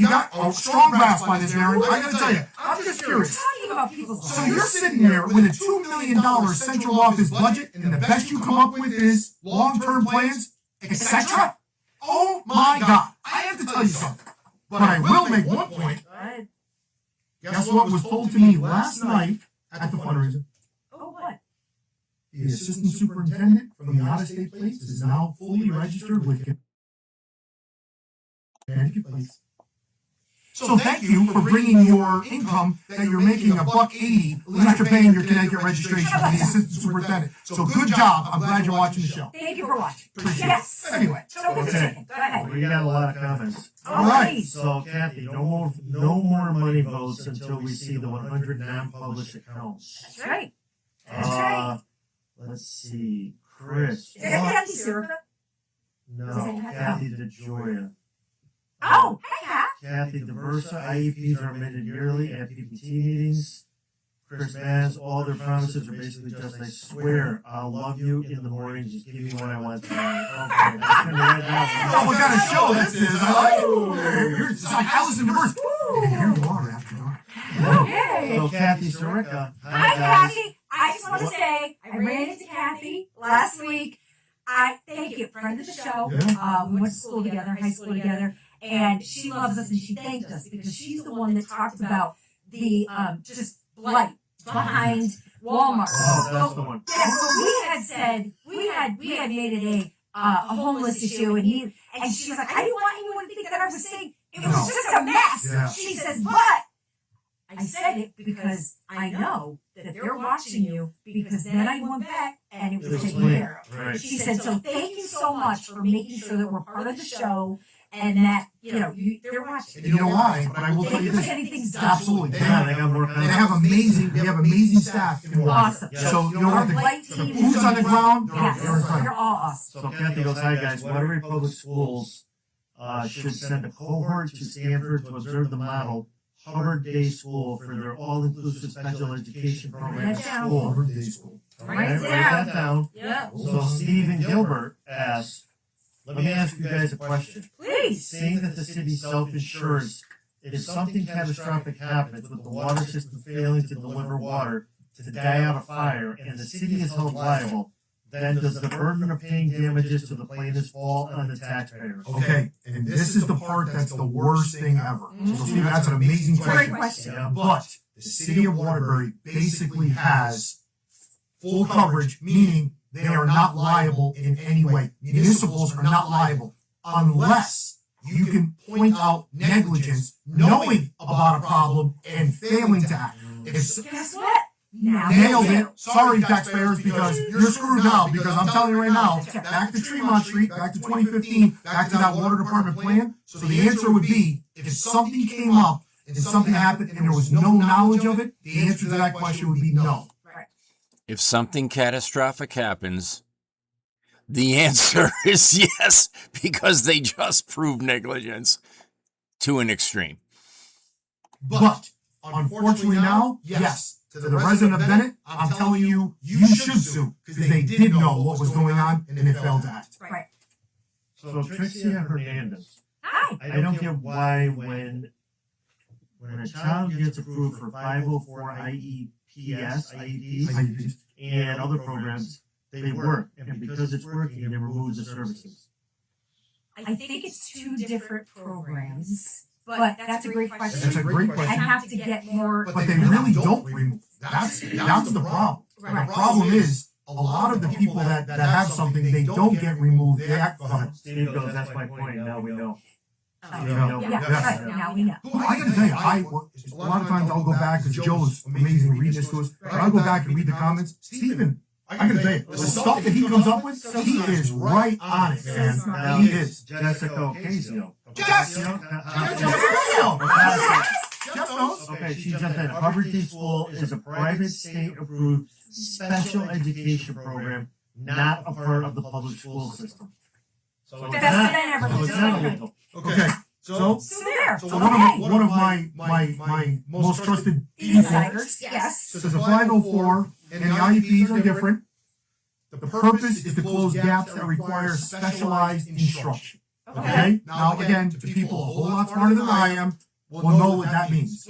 got a strong grasp on this, Aaron. I gotta tell you, I'm just curious. Talking about people's So you're sitting there with a $2 million central office budget, and the best you come up with is long-term plans, etc. Oh my God! I have to tell you something. But I will make one point. Go ahead. Guess what was told to me last night at the fundraiser? Oh, what? The assistant superintendent from the out-of-state place is now fully registered with Connecticut Place. So thank you for bringing your income that you're making $1.80 less you're paying your Connecticut registration for the assistant superintendent. So good job. I'm glad you're watching the show. Thank you for watching. Appreciate Yes. it. Anyway. So good chicken. Go ahead. We got a lot of comments. All right. Please. So, Kathy, no more money votes until we see the 100 non-published accounts. That's right. That's right. Let's see. Chris. Is that Kathy Sirica? No, Kathy DeJoya. Oh, hey, Kat. Kathy, diverse IEPs are amended yearly at PPT meetings. Chris Maz, all their promises are basically just, I swear, I'll love you in the morning, just give me what I want tonight. Okay, that's gonna write Oh, down. what kind of show this is? I like it. It's like Alice in Diverse. And here you are after dark. Okay. So, Kathy Sirica. Hi, Kathy. I just want to say I ran into Kathy last week. Thank you, friend of the show. Yeah. We went to school together, high school together, and she loves us and she thanked us because she's the one that talked about the just blight behind Walmart. Oh, that's the one. Yes, what we had said, we had made it a homeless issue, and she was like, I didn't want anyone to think that I was saying it was No. just a mess. Yeah. She says, but I said it because I know that they're watching you, because then I went back and it was taken care of. Right. She said, so thank you so much for making sure that we're part of the show and that, they're watching. And you know why? But I will tell Thank you you for this. getting things done. Absolutely. Yeah, they got more They comments. have amazing staff in Walmart. Awesome. Yeah. So you know Our what? blight The team boots on the ground, Yes, they're incredible. they're all awesome. So Kathy goes, hi guys, Waterbury Public Schools should send a cohort to Stanford to observe the model Hubbard Day School for their all-inclusive special education program Write at it down. school. Hubbard Day School. Write it Write that down. Yeah. So Stephen Gilbert asks, let me ask you guys a question. Please. Saying that the city self-insures, if something catastrophic happens with the water system failing to deliver water to die out of fire and the city is held liable, then does the burden of paying damages to the plaintiffs fall on the taxpayers? Okay, and this is the part that's the worst thing ever. So Mhm. Steve, that's an amazing It's a great question. question. Yeah. But the city of Waterbury basically has full coverage, meaning they are not liable in any way. Municipals are not liable unless you can point out negligence, knowing about a problem, and failing to act. If Guess what? Now nailed you it. Sorry, taxpayers, because you're screwed now. Because I'm telling you right now, back to Tremont Street, back to 2015, back to that water department plan. So the answer would be, if something came up and something happened and there was no knowledge of it, the answer to that question would be no. If something catastrophic happens, the answer is yes, because they just proved negligence to an extreme. But unfortunately now, yes, to the resident of Bennett, I'm telling you, you should sue because they did know what was going on and they failed to act. Right. So Trixia Hernandez, Hi. I don't get why when a child gets approved for 504 IEPs and other programs, they work, and because it's working, they remove the services. I think it's two different programs, but that's a great question. That's a great I question. have to get more. But they really don't remove. That's the problem. Right. The problem is a lot of the people that have something, they don't get removed. They act. Go ahead. Steve goes, that's my point, now we know. Oh, Yeah. yeah, Yes. right. Now we know. Well, I gotta tell you, a lot of times I'll go back because Joe's amazing reading this to us. But I'll go back and read the comments. Stephen, I gotta tell you, the stuff that he comes up with, he is right on it, man. Now, He is. Jessica Ocasio. Yes! Jeff knows. Okay, she jumped in. Hubbard Day School is a private state-approved special education program, not a part of the public school system. So it's Best not, than ever. so it's not illegal. Okay, so So there. one of my most trusted people Insiders, yes. says the 504 and the IEPs are different. The purpose is to close gaps that require specialized instruction. Okay? Now, again, to people a whole lot smarter than I am, will know what that means.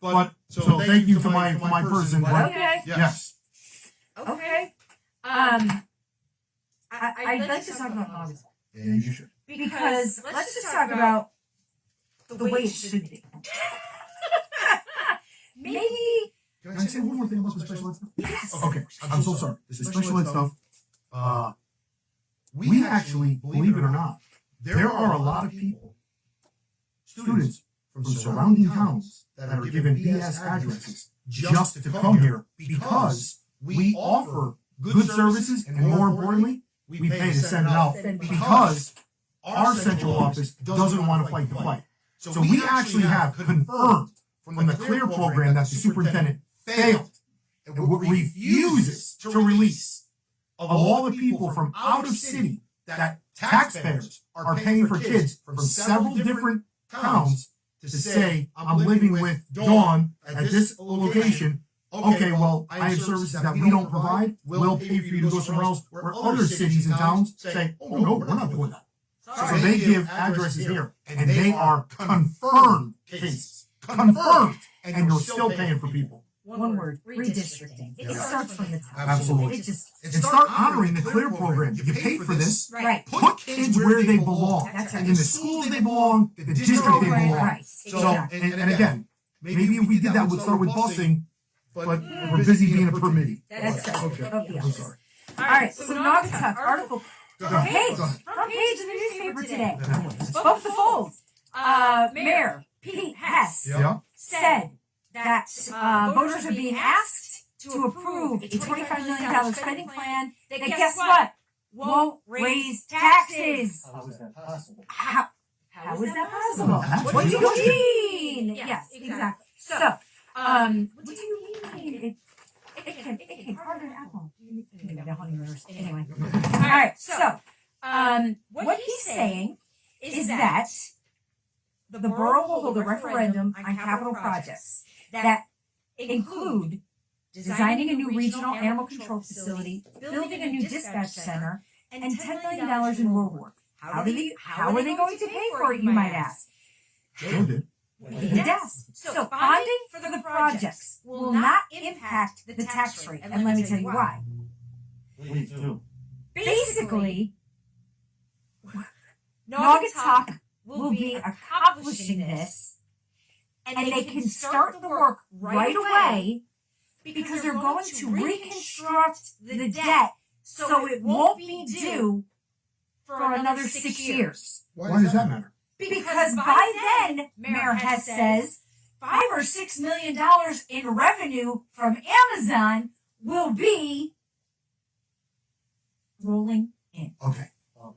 But so thank you to my person. But Okay. yes. Okay. I'd like to talk about August. Yeah, you should. because let's just talk about the way it should be. Maybe. Can I say one more thing about the special ed stuff? Yes. Okay, I'm so sorry. The special ed stuff, we actually, believe it or not, there are a lot of people, students from surrounding towns that are given BS addresses just to come here because we offer good services and more importantly, we pay to send it out because our central office doesn't want to fight the fight. So we actually have confirmed from the CLEAR program that the superintendent failed and refuses to release of all the people from out of city that taxpayers are paying for kids from several different towns to say, I'm living with Dawn at this location. Okay, well, I have services that we don't provide. We'll pay for you to go somewhere else where other cities and towns say, oh, no, we're not doing that. So they give addresses here, and they are confirmed cases. Confirmed. And you're still paying for people. One word, redistricting. It starts from the top. Absolutely. And start honoring the CLEAR program. You paid for this. Right. Put kids where they belong. That's right. In the schools they belong, the district they belong. Right. So, and again, maybe if we did that, we'd start with busing, but we're busy being a permittee. That's right. Okay, I'm sorry. All right, so Naugatuck article, Go front ahead. page of the newspaper today. Go Above the fold, Mayor Pete Hess Yeah. said that voters are being asked to approve a $25 million spending plan that, guess what, won't raise taxes. How is that possible? How is that possible? That's What do what you mean? Yes, exactly. So, what do you mean? It can harder an apple. Anyway. All right. So, what he's saying is that the borough will hold a referendum on capital projects that include designing a new regional animal control facility, building a new dispatch center, and $10 million in road work. How are they going to pay for it, you might ask? Joe did. It does. So bonding for the projects will not impact the tax rate, and let me tell you why. Please do. Basically, Naugatuck will be accomplishing this, and they can start the work right away because they're going to reconstruct the debt so it won't be due for another 6 years. Why does that matter? Because by then, Mayor Hess says, $5 or $6 million in revenue from Amazon will be rolling in. Okay.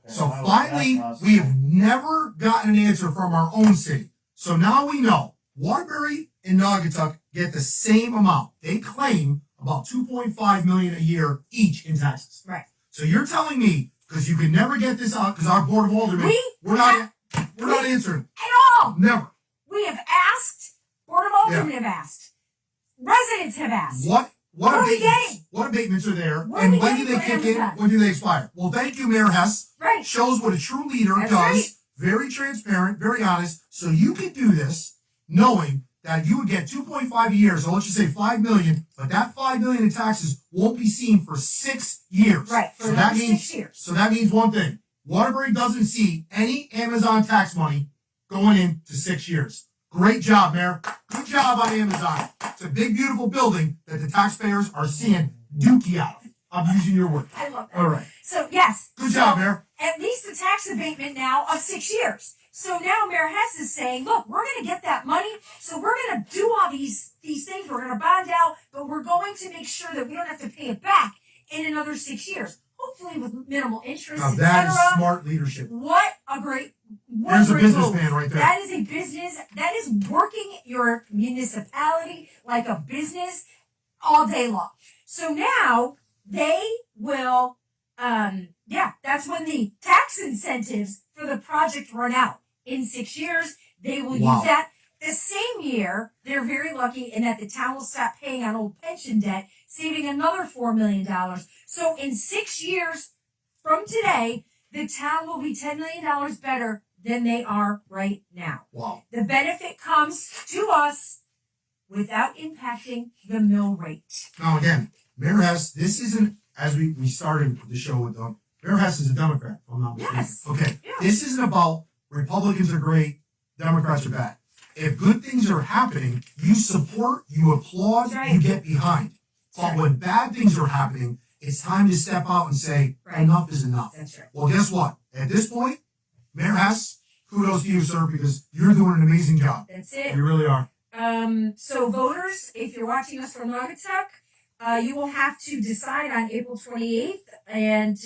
So finally, we have never gotten an answer from our own city. So now we know Waterbury and Naugatuck get the same amount. They claim about $2.5 million a year each in taxes. Right. So you're telling me, because you could never get this out, because our board of aldermen, we're not answering At all. Never. We have asked, Board of Aldermen have asked, residents have asked. What are we abatements? getting? What abatements are there? What are And we when do getting they for kick in? Amazon? When do they expire? Well, thank you, Mayor Hess. Right. Shows what a true leader That's does. right. Very transparent, very honest. So you could do this knowing that you would get 2.5 a year. So let's just say 5 million, but that 5 million in taxes won't be seen for 6 years. Right. For So another that means 6 years. So that means one thing. Waterbury doesn't see any Amazon tax money going into 6 years. Great job, Mayor. Good job on Amazon. It's a big, beautiful building that the taxpayers are seeing dookie out of. I'm using your word. I love that. All right. So, yes. Good job, Mayor. At least the tax abatement now of 6 years. So now Mayor Hess is saying, look, we're going to get that money. So we're going to do all these things. We're going to bond out, but we're going to make sure that we don't have to pay it back in another 6 years. Hopefully with minimal interest, Now et that is cetera. smart leadership. What a great There's a great businessman move. right there. That is a business. That is working your municipality like a business all day long. So now they will, that's when the tax incentives for the project run out. In 6 years, they will Wow. use that. The same year, they're very lucky in that the town will stop paying on old pension debt, saving another $4 million. So in 6 years from today, the town will be $10 million better than they are right now. Wow. The benefit comes to us without impacting the mill rate. Now again, Mayor Hess, this isn't, as we started the show with them, Mayor Hess is a Democrat, if I'm not mistaken. Yes. Okay. Yeah. This isn't about Republicans are great, Democrats are bad. If good things are happening, you support, you applaud, That's right. you get behind. But That's right. when bad things are happening, it's time to step out and say, Right. enough is enough. That's right. Well, guess what? At this point, Mayor Hess, kudos to you, sir, because you're doing an amazing job. That's it. You really are. So voters, if you're watching us from Naugatuck, you will have to decide on April 28th, and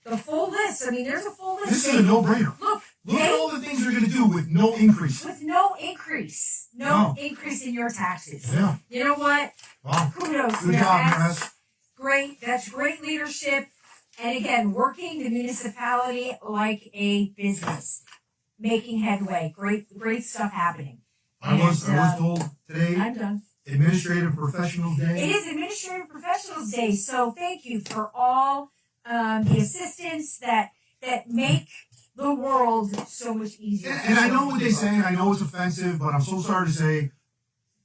the full list. I mean, there's a full list. This is a no-brainer. Look, Look at all the things they're going to do with no increase. with no increase, no increase in your taxes. Yeah. You know what? Wow. Kudos, Good Mayor job, Mayor Hess. Hess. Great. That's great leadership. And again, working the municipality like a business, making headway. Great stuff happening. I was told today, I'm done. Administrative Professionals Day. It is Administrative Professionals Day, so thank you for all the assistants that make the world so much easier. And I know what they say, and I know it's offensive, but I'm so sorry to say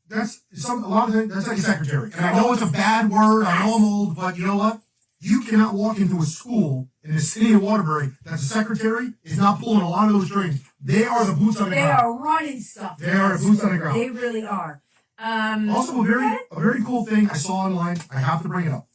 that's a lot of it. That's like a secretary, and I know it's a bad word. I know I'm old, but you know what? You cannot walk into a school in the city of Waterbury that's a secretary is not pulling a lot of those strings. They are the boots on the They ground. are running stuff. They are boots on the ground. They really are. Also, a very cool thing I saw online. I have to bring it up.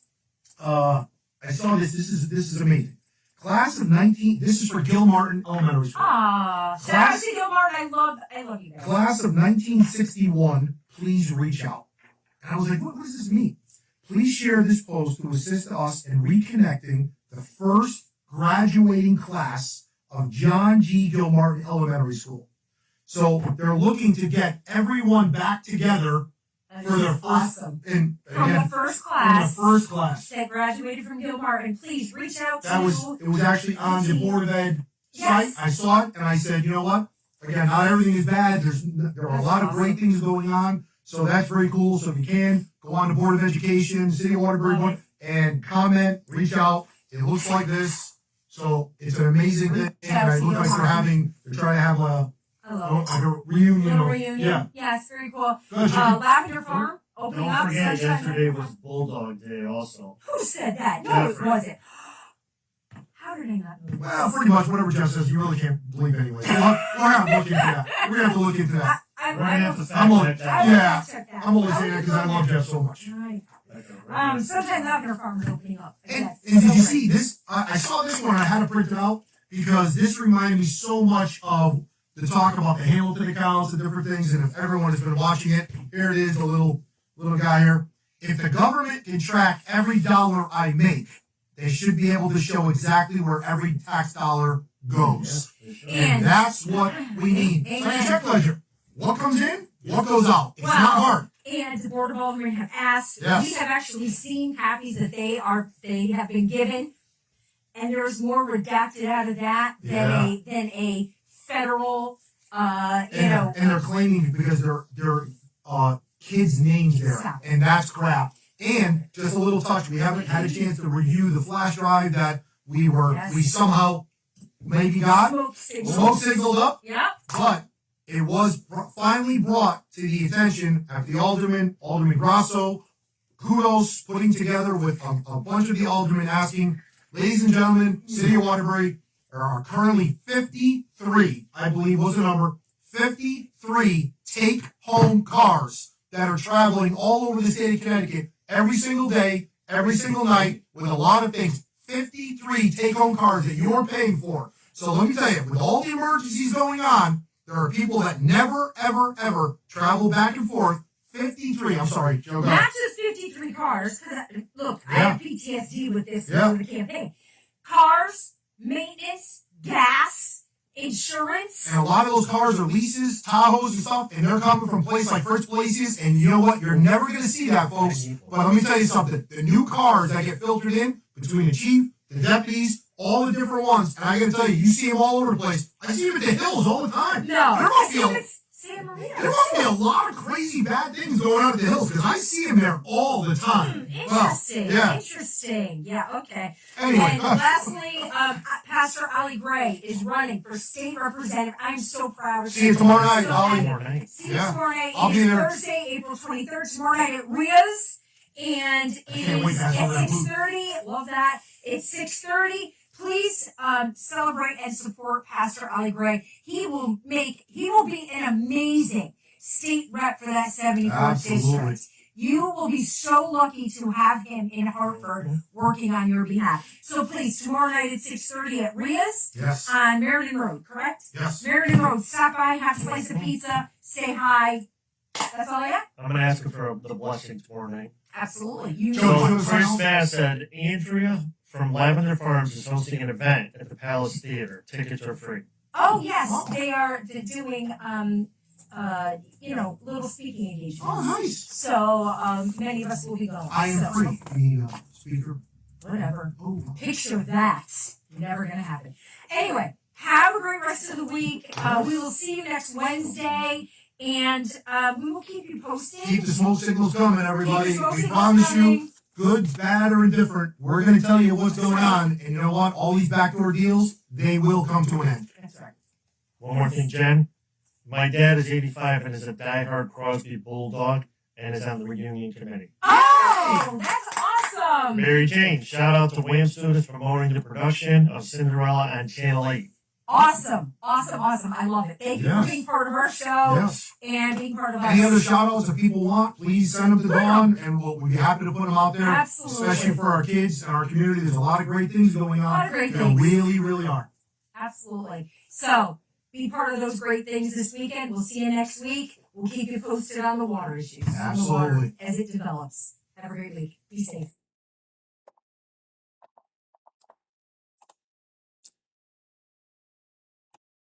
I saw this. This is amazing. Class of 19. This is for Gilmartin Elementary School. Ah, shout out to Gilmart. I love you guys. Class of 1961. Please reach out. And I was like, what does this mean? Please share this post to assist us in reconnecting the first graduating class of John G. Gilmartin Elementary School. So they're looking to get everyone back together That for their is first awesome. in From the first class class. that graduated from Gilmartin, please reach out It was actually on the Board of Ed Yes. site. I saw it and I said, you know what? Again, not everything is bad. There are a lot of great things going on. So that's very cool. So if you can, go on the Board of Education, City of Waterbury, Love and comment, reach out. It looks like this. So it's an amazing thing. Reach out And to it looks like they're trying to have a reunion. Little reunion. Yeah. Yes, very cool. Go ahead, Chicken. Lavender Farm opening Don't up. forget, Sunshine yesterday Lagoon. was Bulldog Day also. Who said that? No, Jeffrey. it wasn't. How did I not know this? Well, pretty much whatever Jeff says, you really can't believe anyway. So we'll have to look into that. We're gonna have to look into that. I We're gonna have to I'm fact check I that. will Yeah. check that. I'm only saying that because I love Jeff so much. Right. Right. Sunshine Lavender Farm is opening up. And, Yes, and did so you great. see this? I saw this one. I had to print it out because this reminded me so much of the talk about the Hamilton accounts and different things. And if everyone has been watching it, here it is, the little guy here. If the government can track every dollar I make, they should be able to show exactly where every tax dollar goes. Yeah, for sure. And that's what we need. It's like a check ledger. What comes in, what goes out. It's not hard. And the Board of Aldermen have asked. Yes. We have actually seen copies that they have been given, and there's more redacted out of that than a federal. And they're claiming because they're kids' names there, Stop. and that's crap. And just a little touch, we haven't had a chance to review the flash drive that we somehow maybe got smoke signaled up, Yep. but it was finally brought to the attention of the Alderman Grasso. Kudos putting together with a bunch of the aldermen asking, ladies and gentlemen, City of Waterbury, there are currently 53, I believe was the number, 53 take-home cars that are traveling all over the state of Connecticut every single day, every single night, with a lot of things. 53 take-home cars that you're paying for. So let me tell you, with all the emergencies going on, there are people that never, ever, ever travel back and forth. 53, I'm sorry, Joe. Not just 53 cars. 'Cause look, I have PTSD with this Yeah. for the campaign. Cars, maintenance, gas, insurance. And a lot of those cars are leases, Tahoes and stuff, and they're coming from places like First Places, and you know what? You're never going to see that, folks. But let me tell you something. The new cars that get filtered in between the chief, the deputies, all the different ones, and I got to tell you see them all over the place. I see them at the hills all the time. No, There must be a, it's Santa Maria. there must be a lot of crazy bad things going on at the hills, because I see them there all the time. Interesting. yeah. Interesting. Yeah, okay. Anyway, And lastly, Pastor Ollie Gray is running for state representative. I'm so proud of him. see you tomorrow night, So Ollie. happy. See you Yeah. tomorrow night. I'll It be is there. Thursday, April 23rd, tomorrow night at Ria's. And it can't wait is to have some of at that food. 6:30. Love that. It's 6:30. please celebrate and support Pastor Ali Gray. He will be an amazing state rep for that 74th Absolutely. district. You will be so lucky to have him in Hartford working on your behalf. So please, tomorrow night at 6:30 at Ria's Yes. on Meriden Road, correct? Yes. Meriden Road. Stop by, have a slice of pizza, say hi. That's all I got? I'm going to ask him for the blessing tomorrow night. Absolutely. You Joe, know. So Chris Bass said Andrea from Lavender Farms is hosting an event at the Palace Theater. Tickets are free. Oh yes, they are doing little speaking engagements. Oh, nice. So many of us will be going. I am so, free. The speaker. Whatever. Oh. Picture that. Never gonna happen. Anyway, have a great rest of the week. We will see you next Wednesday, and we will keep you posted. Keep the smoke signals coming, everybody. Keep the smoke We signals promise coming. you, good, bad, or indifferent, we're going to tell you what's going on. And you know what? All these backdoor deals, they will come to an end. That's right. One more thing, Jen. My dad is 85 and is a diehard Crosby Bulldog and is on the reunion committee. Oh, that's awesome. Mary Jane, shout out to Wham students promoting the production of Cinderella on Channel 8. Awesome. I love it. Thank you Yes. for being part of our show Yes. and being part of us. Any other shout outs that people want, please send them to Dawn, and we'll be happy to put them out there. Absolutely. Especially for our kids and our community. There's a lot of great things going on. A lot of great There things. really, really are. Absolutely. So, be part of those great things this weekend. We'll see you next week. We'll keep you posted on the water issues. On the water Absolutely. as it develops. Have a great week. Be safe.